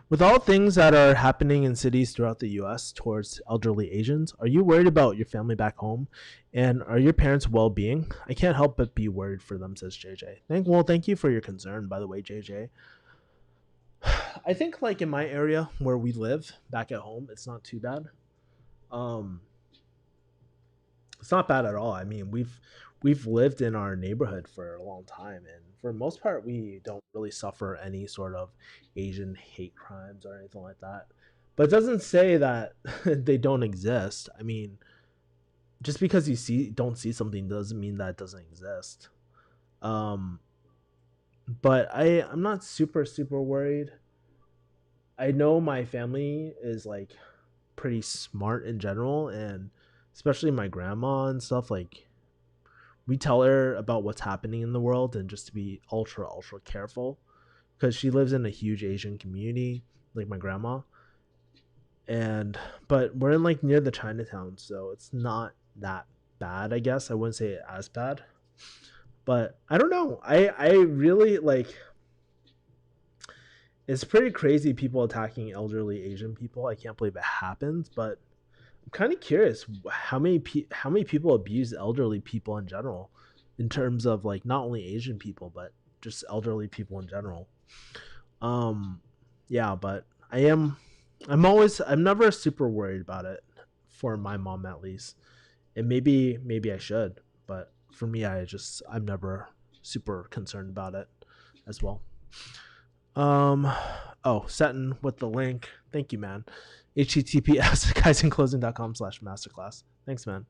with all things that are happening in cities throughout the U.S. towards elderly Asians, are you worried about your family back home? And are your parents' well-being? I can't help but be worried for them, says JJ. Thank you for your concern, by the way, JJ. I think like in my area where we live back at home, it's not too bad. Um, it's not bad at all. I mean, we've lived in our neighborhood for a long time, and for the most part, we don't really suffer any sort of Asian hate crimes or anything like that. But it doesn't say that they don't exist. I mean, just because you don't see something doesn't mean that it doesn't exist. Um, but I'm not super worried. I know my family is like pretty smart in general, and especially my grandma and stuff. Like, we tell her about what's happening in the world and just to be ultra careful because she lives in a huge Asian community, like my grandma. And but we're in like near the Chinatown, so it's not that bad. I guess I wouldn't say it as bad, but I don't know. I really like. It's pretty crazy people attacking elderly Asian people. I can't believe it happens, but I'm kind of curious how many people abuse elderly people in general, in terms of like not only Asian people but just elderly people in general. Um, yeah, but I'm never super worried about it for my mom at least, and maybe I should, but for me, I'm never super concerned about it as well. Um, oh, Seton with the link. Thank you, man. HTTPS guysinclosing.com/masterclass. Thanks, man.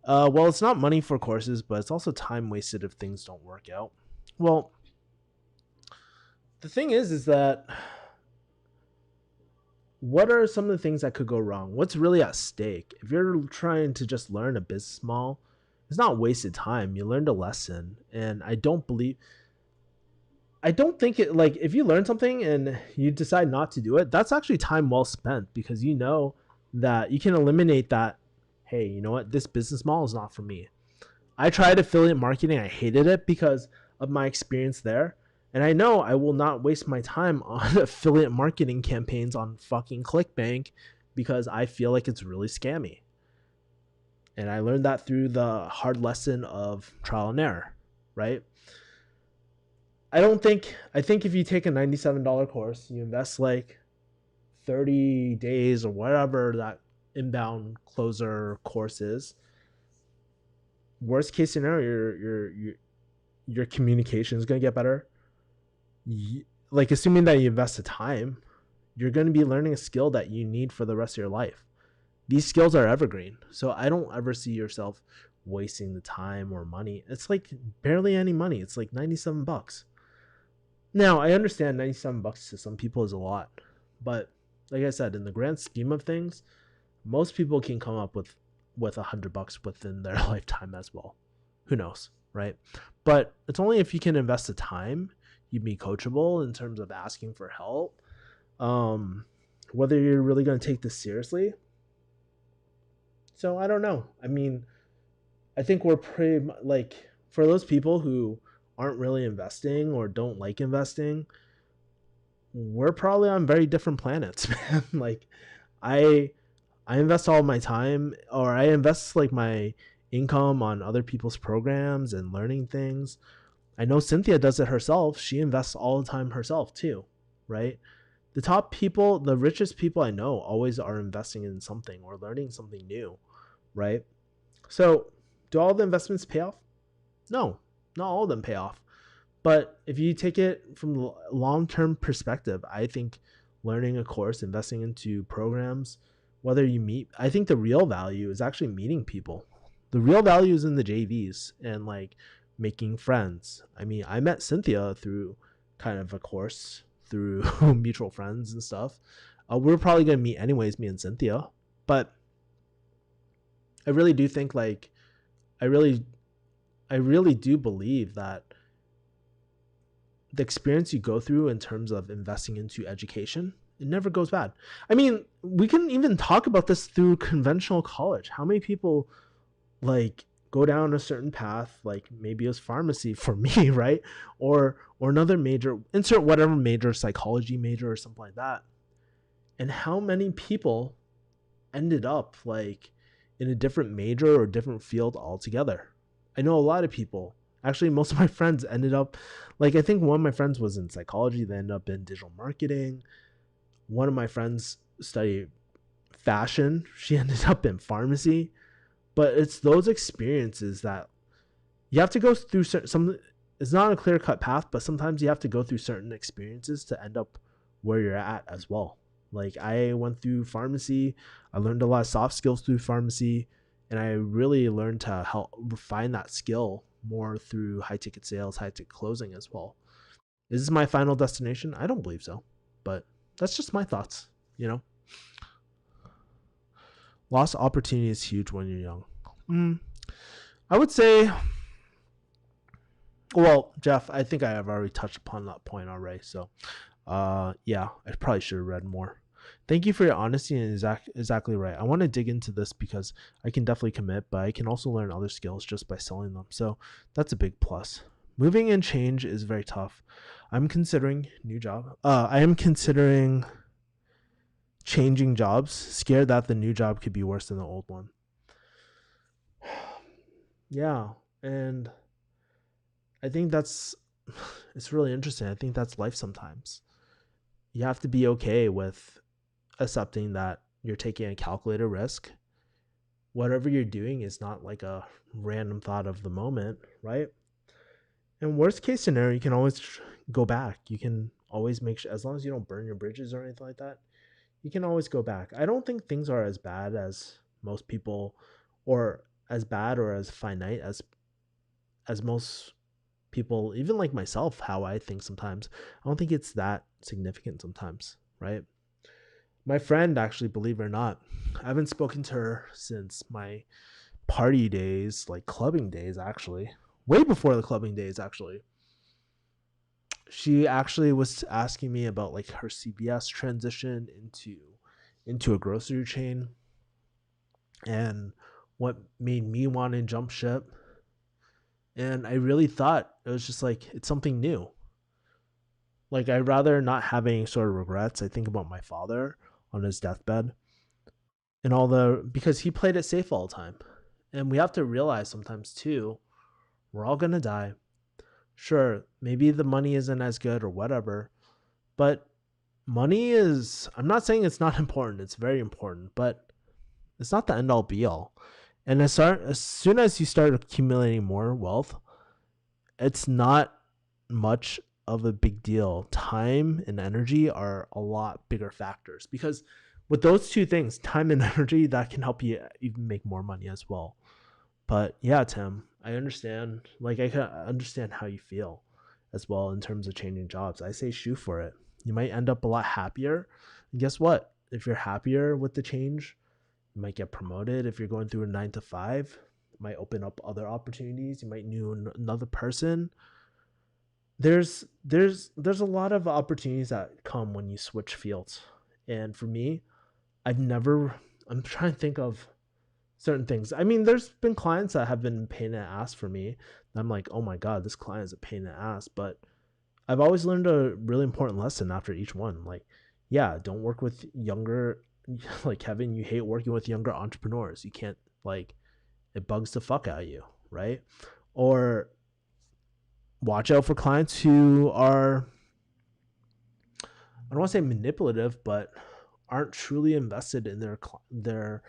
Well, it's not money for courses, but it's also time wasted if things don't work out. Well, the thing is that what are some of the things that could go wrong? What's really at stake? If you're trying to just learn a business model, it's not wasted time. You learned a lesson, and I don't think it like if you learn something and you decide not to do it, that's actually time well spent because you know that you can eliminate that. Hey, you know what? This business model is not for me. I tried affiliate marketing. I hated it because of my experience there. And I know I will not waste my time on affiliate marketing campaigns on fucking ClickBank because I feel like it's really scammy. And I learned that through the hard lesson of trial and error, right? I think if you take a $97 course, you invest like 30 days or whatever that inbound closer course is, worst case scenario, your communication is going to get better. like assuming that you invest the time, you're going to be learning a skill that you need for the rest of your life. These skills are evergreen. So I don't ever see yourself wasting the time or money. It's like barely any money. It's like $97. Now, I understand $97 to some people is a lot, but like I said, in the grand scheme of things, most people can come up with $100 within their lifetime as well. Who knows, right? But it's only if you can invest the time, you'd be coachable in terms of asking for help. Whether you're really going to take this seriously. So I don't know. I mean, I think we're pretty like, for those people who aren't really investing or don't like investing, we're probably on very different planets, man. Like I I invest all my time, or I invest like my income on other people's programs and learning things. I know Cynthia does it herself. She invests all the time herself too, right? The top people, the richest people I know always are investing in something or learning something new, right? So, do all the investments pay off? No, not all of them pay off. But if you take it from a long-term perspective, I think learning a course, investing into programs, whether you meet, I think the real value is actually meeting people. The real value is in the JVs and like making friends. I mean, I met Cynthia through kind of a course through mutual friends and stuff. We're probably going to meet anyways, me and Cynthia. But I really do think like, I really, I really do believe that the experience you go through in terms of investing into education, it never goes bad. I mean, we can even talk about this through conventional college. How many people like go down a certain path, like maybe it was pharmacy for me, right? Or another major, insert whatever major, psychology major or something like that. And how many people ended up like in a different major or different field altogether? I know a lot of people. Actually, most of my friends ended up, like, I think one of my friends was in psychology, they ended up in digital marketing. One of my friends studied fashion. She ended up in pharmacy. But it's those experiences that you have to go through some. It's not a clear cut path, but sometimes you have to go through certain experiences to end up where you're at as well. Like I went through pharmacy, I learned a lot of soft skills through pharmacy, and I really learned to help refine that skill more through high ticket sales, high ticket closing as well. Is this my final destination? I don't believe so, but that's just my thoughts, you know? Lost opportunity is huge when you're young. I would say, well, Jeff, I think I have already touched upon that point already. So, yeah, I probably should have read more. Thank you for your honesty and exactly right. I want to dig into this because I can definitely commit, but I can also learn other skills just by selling them. So that's a big plus. Moving and change is very tough. I'm considering new job. I am considering changing jobs, scared that the new job could be worse than the old one. Yeah, and I think that's it's really interesting. I think that's life sometimes. You have to be okay with accepting that you're taking a calculated risk. Whatever you're doing is not like a random thought of the moment, right? And worst case scenario, you can always go back. You can always make sure, as long as you don't burn your bridges or anything like that, you can always go back. I don't think things are as bad as most people, or as bad or as finite as most people, even like myself, how I think sometimes. I don't think it's that significant sometimes, right? My friend, actually, believe it or not, I haven't spoken to her since my party days, like clubbing days, actually. Way before the clubbing days, actually. She actually was asking me about like her CVS transition into a grocery chain and what made me want to jump ship. And I really thought it was just like it's something new. Like I'd rather not have any sort of regrets. I think about my father on his deathbed and all the, because he played it safe all the time. And we have to realize sometimes too, we're all gonna die. Sure, maybe the money isn't as good or whatever, but money is, I'm not saying it's not important, it's very important, but it's not the end all be all. And as soon as you start accumulating more wealth, it's not much of a big deal. Time and energy are a lot bigger factors because with those two things, time and energy, that can help you even make more money as well. But yeah, Tim, I understand. Like, I can understand how you feel as well in terms of changing jobs. I say shoot for it. You might end up a lot happier. And guess what? If you're happier with the change, you might get promoted. If you're going through a 9 to 5, it might open up other opportunities. You might know another person. There's a lot of opportunities that come when you switch fields. And for me, I've never. I'm trying to think of certain things. I mean, there's been clients that have been pain in the ass for me. I'm like, oh my god, this client is a pain in the ass. But I've always learned a really important lesson after each one. Like, yeah, don't work with younger. Like Kevin, you hate working with younger entrepreneurs. You can't, like, it bugs the fuck out of you, right? Or watch out for clients who are, I don't want to say manipulative, but aren't truly invested in their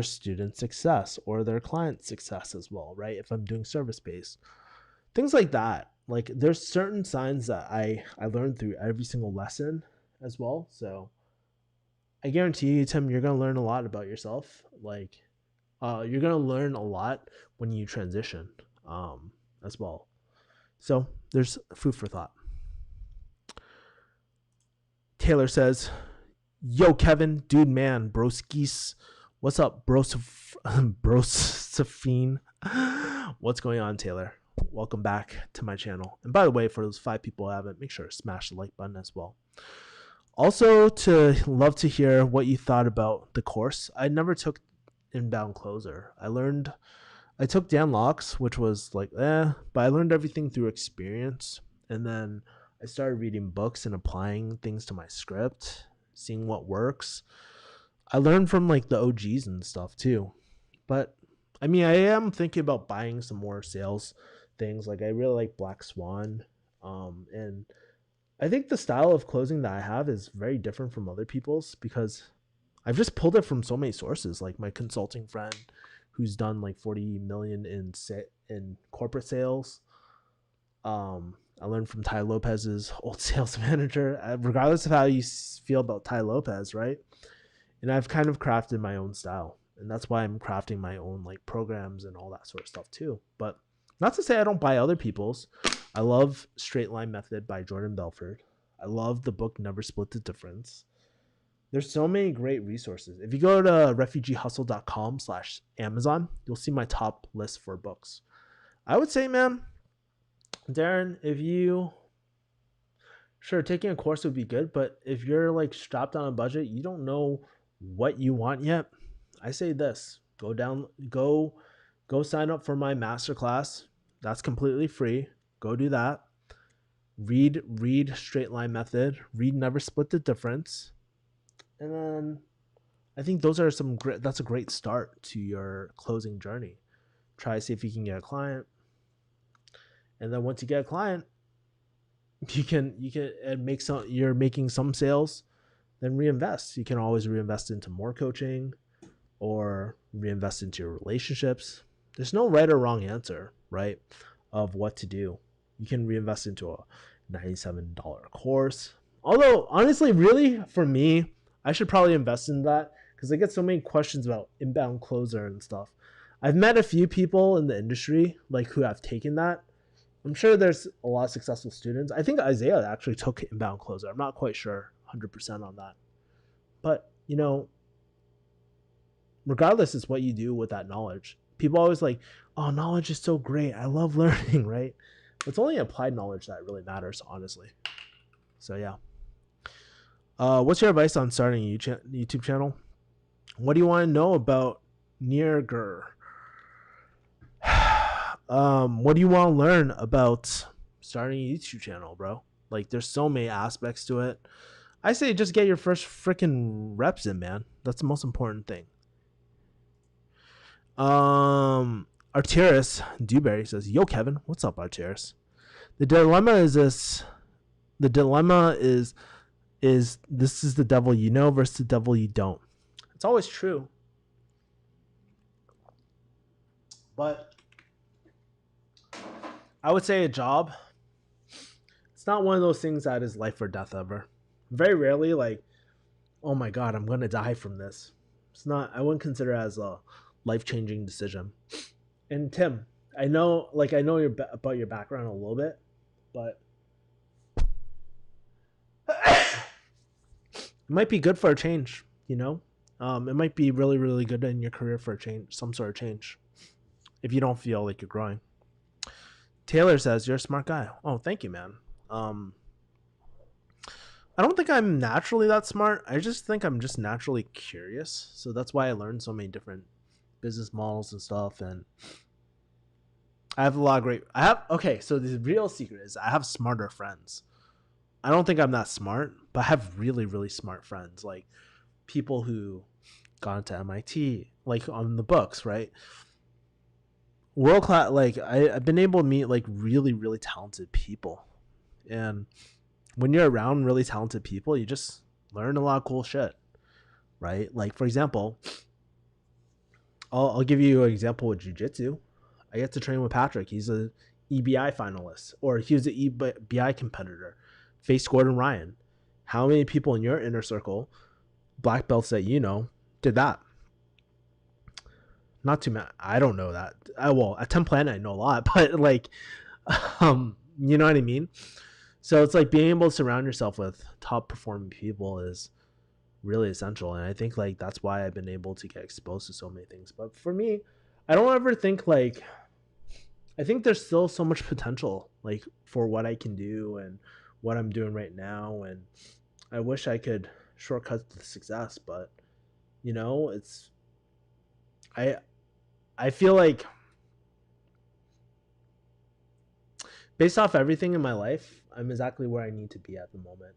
student success or their client success as well, right? If I'm doing service based, things like that. Like, there's certain signs that I learned through every single lesson as well. So I guarantee you, Tim, you're gonna learn a lot about yourself. Like, you're gonna learn a lot when you transition, as well. So there's food for thought. Taylor says, yo, Kevin, dude, man, broskis. What's up, Brosafine? What's going on, Taylor? Welcome back to my channel. And by the way, for those 5 people who haven't, make sure to smash the like button as well. Also, to love to hear what you thought about the course. I never took Inbound Closer. I took Dan Locke's, which was like, but I learned everything through experience. And then I started reading books and applying things to my script, seeing what works. I learned from like the OGs and stuff too. But I mean, I am thinking about buying some more sales things. Like, I really like Black Swan. And I think the style of closing that I have is very different from other people's because I've just pulled it from so many sources. Like my consulting friend who's done like 40 million in corporate sales. I learned from Ty Lopez's old sales manager, regardless of how you feel about Ty Lopez, right? And I've kind of crafted my own style. And that's why I'm crafting my own like programs and all that sort of stuff too. But not to say I don't buy other people's. I love Straight Line Method by Jordan Belfort. I love the book Never Split the Difference. There's so many great resources. If you go to refugeehustle.com/Amazon, you'll see my top list for books. I would say, man, Darren, sure, taking a course would be good, but if you're like strapped on a budget, you don't know what you want yet, I say this: go sign up for my masterclass. That's completely free. Go do that. Read Straight Line Method. Read Never Split the Difference. And then I think that's a great start to your closing journey. Try to see if you can get a client. And then once you get a client, you can you're making some sales, then reinvest. You can always reinvest into more coaching or reinvest into your relationships. There's no right or wrong answer, right, of what to do. You can reinvest into a $97 course. Although, honestly, really, for me, I should probably invest in that because I get so many questions about Inbound Closer and stuff. I've met a few people in the industry like who have taken that. I'm sure there's a lot of successful students. I think Isaiah actually took Inbound Closer. I'm not quite sure 100% on that. But, regardless, it's what you do with that knowledge. People always like, oh, knowledge is so great. I love learning, right? It's only applied knowledge that really matters, honestly. So, yeah. What's your advice on starting a YouTube channel? What do you want to know about Nearger? What do you want to learn about starting a YouTube channel, bro? Like, there's so many aspects to it. I say just get your first freaking reps in, man. That's the most important thing. Arteris Dewberry says, yo, Kevin. What's up, Arteris? The dilemma is this is the devil you know versus the devil you don't. It's always true. But I would say a job, it's not one of those things that is life or death ever. Very rarely, like, oh my god, I'm gonna die from this. It's not. I wouldn't consider it as a life changing decision. And Tim, I know about your background a little bit, but it might be good for a change. It might be really, really good in your career for a change, some sort of change, if you don't feel like you're growing. Taylor says you're a smart guy. Oh, thank you, man. I don't think I'm naturally that smart. I just think I'm just naturally curious. So that's why I learned so many different business models and stuff. And I have a lot of okay, so the real secret is I have smarter friends. I don't think I'm that smart, but I have really, really smart friends. Like people who got into MIT, like on the books, right? World class, like I've been able to meet like really, really talented people. And when you're around really talented people, you just learn a lot of cool shit, right? Like, for example, I'll give you an example with jiu-jitsu. I get to train with Patrick. He's a EBI finalist, or he was an EBI competitor. Faced Gordon Ryan. How many people in your inner circle, black belts that you know, did that? Not too many. I don't know that. Well, at 10 Planet, I know a lot, but like, you know what I mean? So it's like being able to surround yourself with top performing people is really essential. And I think like that's why I've been able to get exposed to so many things. But for me, I don't ever think like, I think there's still so much potential like for what I can do and what I'm doing right now. And I wish I could shortcut to success, but it's, I feel like based off everything in my life, I'm exactly where I need to be at the moment.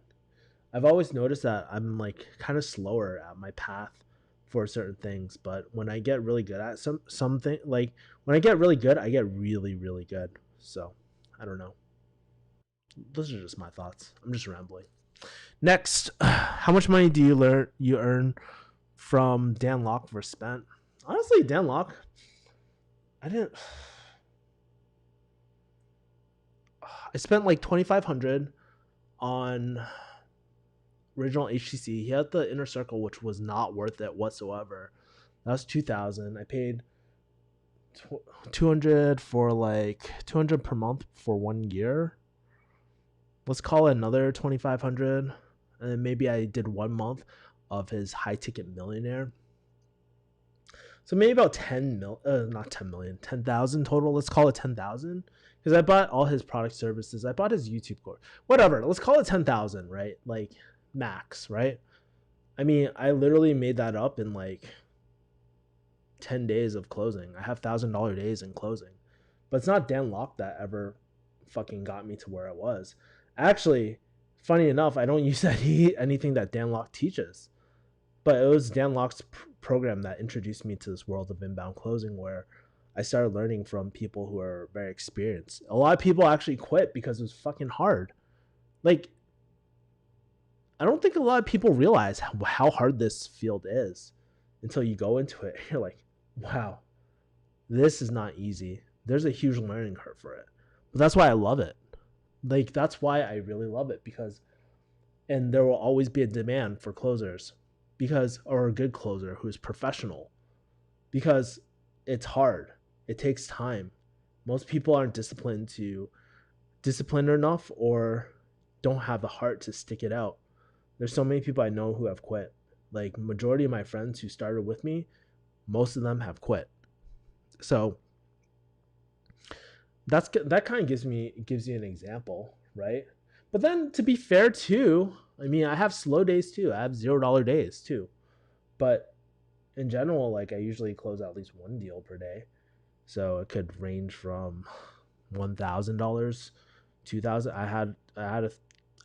I've always noticed that I'm like kind of slower at my path for certain things, but when I get really good at something, like when I get really good, I get really, really good. So I don't know. Those are just my thoughts. I'm just rambling. Next, how much money do you earn from Dan Locke for spent? Honestly, Dan Locke, I spent like 2,500 on original HTC. He had the inner circle, which was not worth it whatsoever. That was 2,000. I paid 200 for like 200 per month for 1 year. Let's call it another 2,500, and then maybe I did 1 month of his high ticket millionaire. So maybe about 10,000 total. Let's call it 10,000 because I bought all his product services. I bought his YouTube course, whatever. Let's call it 10,000, right? Like max, right? I mean, I literally made that up in like 10 days of closing. I have $1,000 days in closing, but it's not Dan Locke that ever fucking got me to where I was. Actually, funny enough, I don't use anything that Dan Locke teaches. But it was Dan Locke's program that introduced me to this world of inbound closing, where I started learning from people who are very experienced. A lot of people actually quit because it was fucking hard. Like, I don't think a lot of people realize how hard this field is until you go into it. You're like, wow, this is not easy. There's a huge learning curve for it. But that's why I love it. Like, that's why I really love it and there will always be a demand for closers. Or a good closer who's professional, because it's hard. It takes time. Most people aren't disciplined enough or don't have the heart to stick it out. There's so many people I know who have quit. Like majority of my friends who started with me, most of them have quit. So that kind of gives you an example, right? But then to be fair too, I mean, I have slow days too. I have $0 days too. But in general, like I usually close at least one deal per day. So it could range from $1,000, $2,000.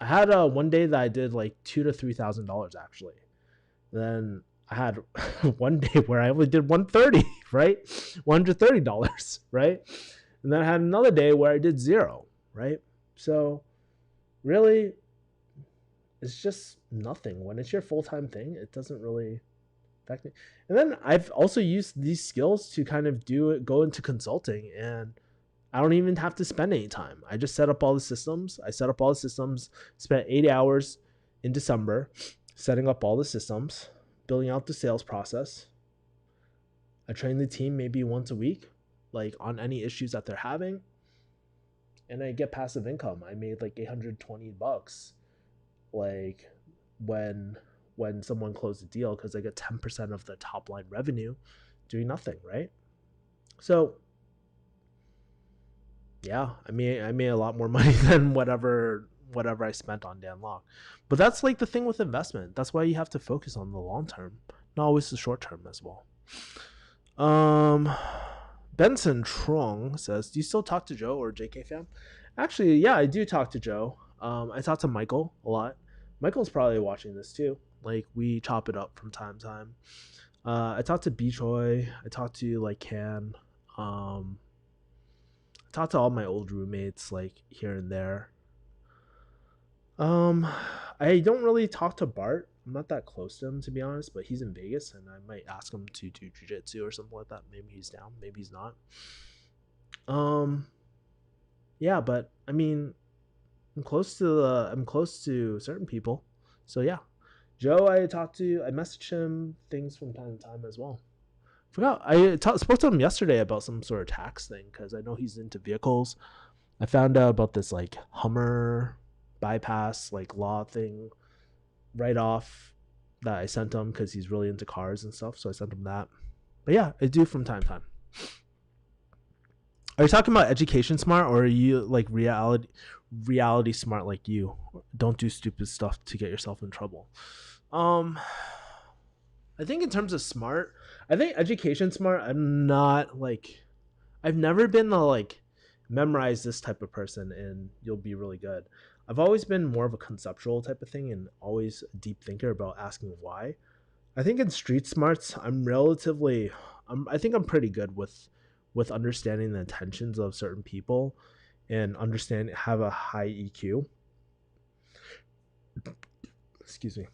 I had a one day that I did like $2,000 to $3,000 actually. Then I had one day where I only did 130, right? $130, right? And then I had another day where I did 0, right? So really, it's just nothing. When it's your full-time thing, it doesn't really affect me. And then I've also used these skills to kind of go into consulting, and I don't even have to spend any time. I just set up all the systems. I set up all the systems, spent 80 hours in December setting up all the systems, building out the sales process. I train the team maybe once a week, like on any issues that they're having. And I get passive income. I made like $820 like when someone closed a deal because I get 10% of the top line revenue doing nothing, right? So yeah, I made a lot more money than whatever I spent on Dan Lok. But that's like the thing with investment. That's why you have to focus on the long term, not always the short term as well. Um Benson Trong says, "Do you still talk to Joe or JK fam?" Actually, yeah, I do talk to Joe. I talk to Michael a lot. Michael's probably watching this too. Like we chop it up from time to time. I talk to B Choi. I talk to like Can. I talk to all my old roommates like here and there. Um, I don't really talk to Bart. I'm not that close to him to be honest, but he's in Vegas and I might ask him to do jujitsu or something like that. Maybe he's down, maybe he's not. Um, yeah, but I mean, I'm close to certain people. So yeah. Joe I message him things from time to time as well. Forgot spoke to him yesterday about some sort of tax thing because I know he's into vehicles. I found out about this like Hummer bypass like law thing right off that I sent him because he's really into cars and stuff. So I sent him that. But yeah, I do from time to time. Are you talking about education smart or are you like reality smart like you? Don't do stupid stuff to get yourself in trouble. Um I think in terms of smart, I think education smart, I'm not like I've never been the like memorize this type of person and you'll be really good. I've always been more of a conceptual type of thing and always a deep thinker about asking why. I think in street smarts, I think I'm pretty good with understanding the intentions of certain people and have a high EQ. Excuse me.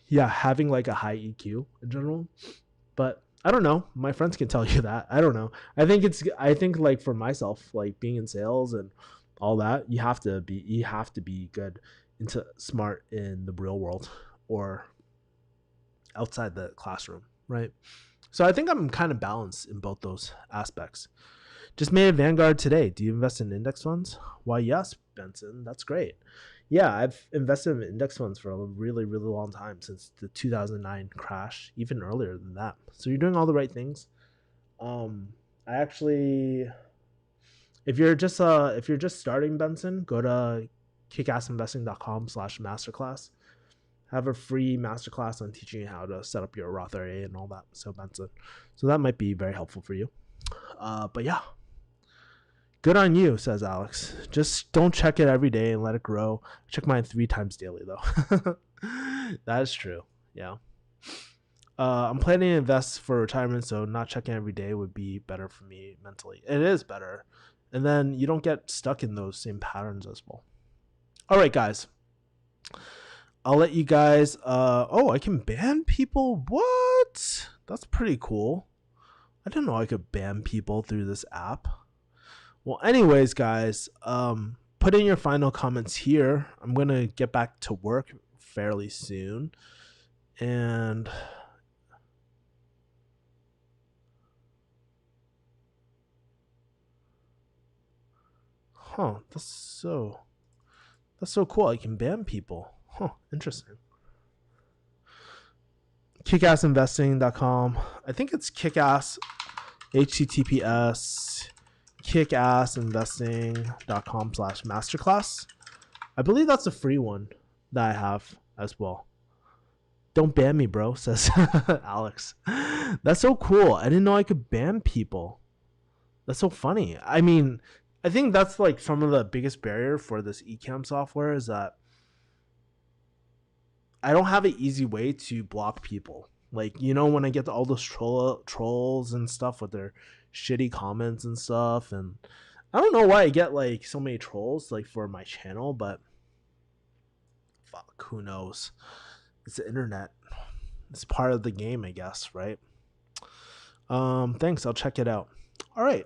Yeah, having like a high EQ in general. But I don't know. My friends can tell you that. I don't know. I think like for myself, like being in sales and all that, you have to be good into smart in the real world or outside the classroom, right? So I think I'm kind of balanced in both those aspects. Just made a Vanguard today. Do you invest in index funds? Why, yes, Benson. That's great. Yeah, I've invested in index funds for a really, really long time since the 2009 crash, even earlier than that. So you're doing all the right things. I actually, if you're just starting Benson, go to kickassinvesting.com/masterclass. Have a free masterclass on teaching you how to set up your Roth IRA and all that. So Benson, so that might be very helpful for you. But yeah, good on you, says Alex. Just don't check it every day and let it grow. I check mine 3 times daily, though. That is true. Yeah. I'm planning to invest for retirement, so not checking every day would be better for me mentally. It is better. And then you don't get stuck in those same patterns as well. All right, guys. I'll let you guys. I can ban people? What? That's pretty cool. I didn't know I could ban people through this app. Well, anyways, guys, put in your final comments here. I'm going to get back to work fairly soon. And that's so cool. I can ban people. Interesting. Kickassinvesting.com. I think it's kickass https kickassinvesting.com/masterclass. I believe that's a free one that I have as well. Don't ban me, bro, says Alex. That's so cool. I didn't know I could ban people. That's so funny. I mean, I think that's like some of the biggest barrier for this eCam software is that I don't have an easy way to block people. Like, when I get to all those trolls and stuff with their shitty comments and stuff, and I don't know why I get like so many trolls like for my channel, but fuck, who knows? It's the internet. It's part of the game, I guess, right? Thanks. I'll check it out. All right.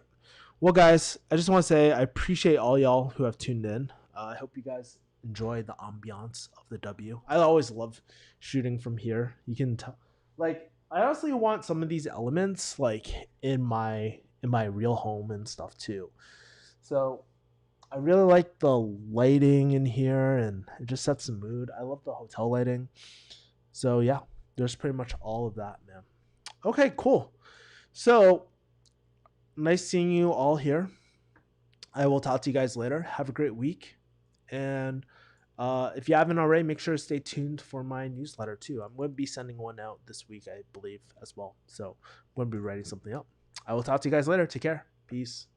Well, guys, I just want to say I appreciate all y'all who have tuned in. I hope you guys enjoy the ambiance of the W. I always love shooting from here. You can tell, like, I honestly want some of these elements like in my real home and stuff too. So I really like the lighting in here, and it just sets the mood. I love the hotel lighting. So yeah, there's pretty much all of that, man. Okay, cool. So nice seeing you all here. I will talk to you guys later. Have a great week. And if you haven't already, make sure to stay tuned for my newsletter too. I'm going to be sending one out this week, I believe, as well. So I'm going to be writing something up. I will talk to you guys later. Take care. Peace.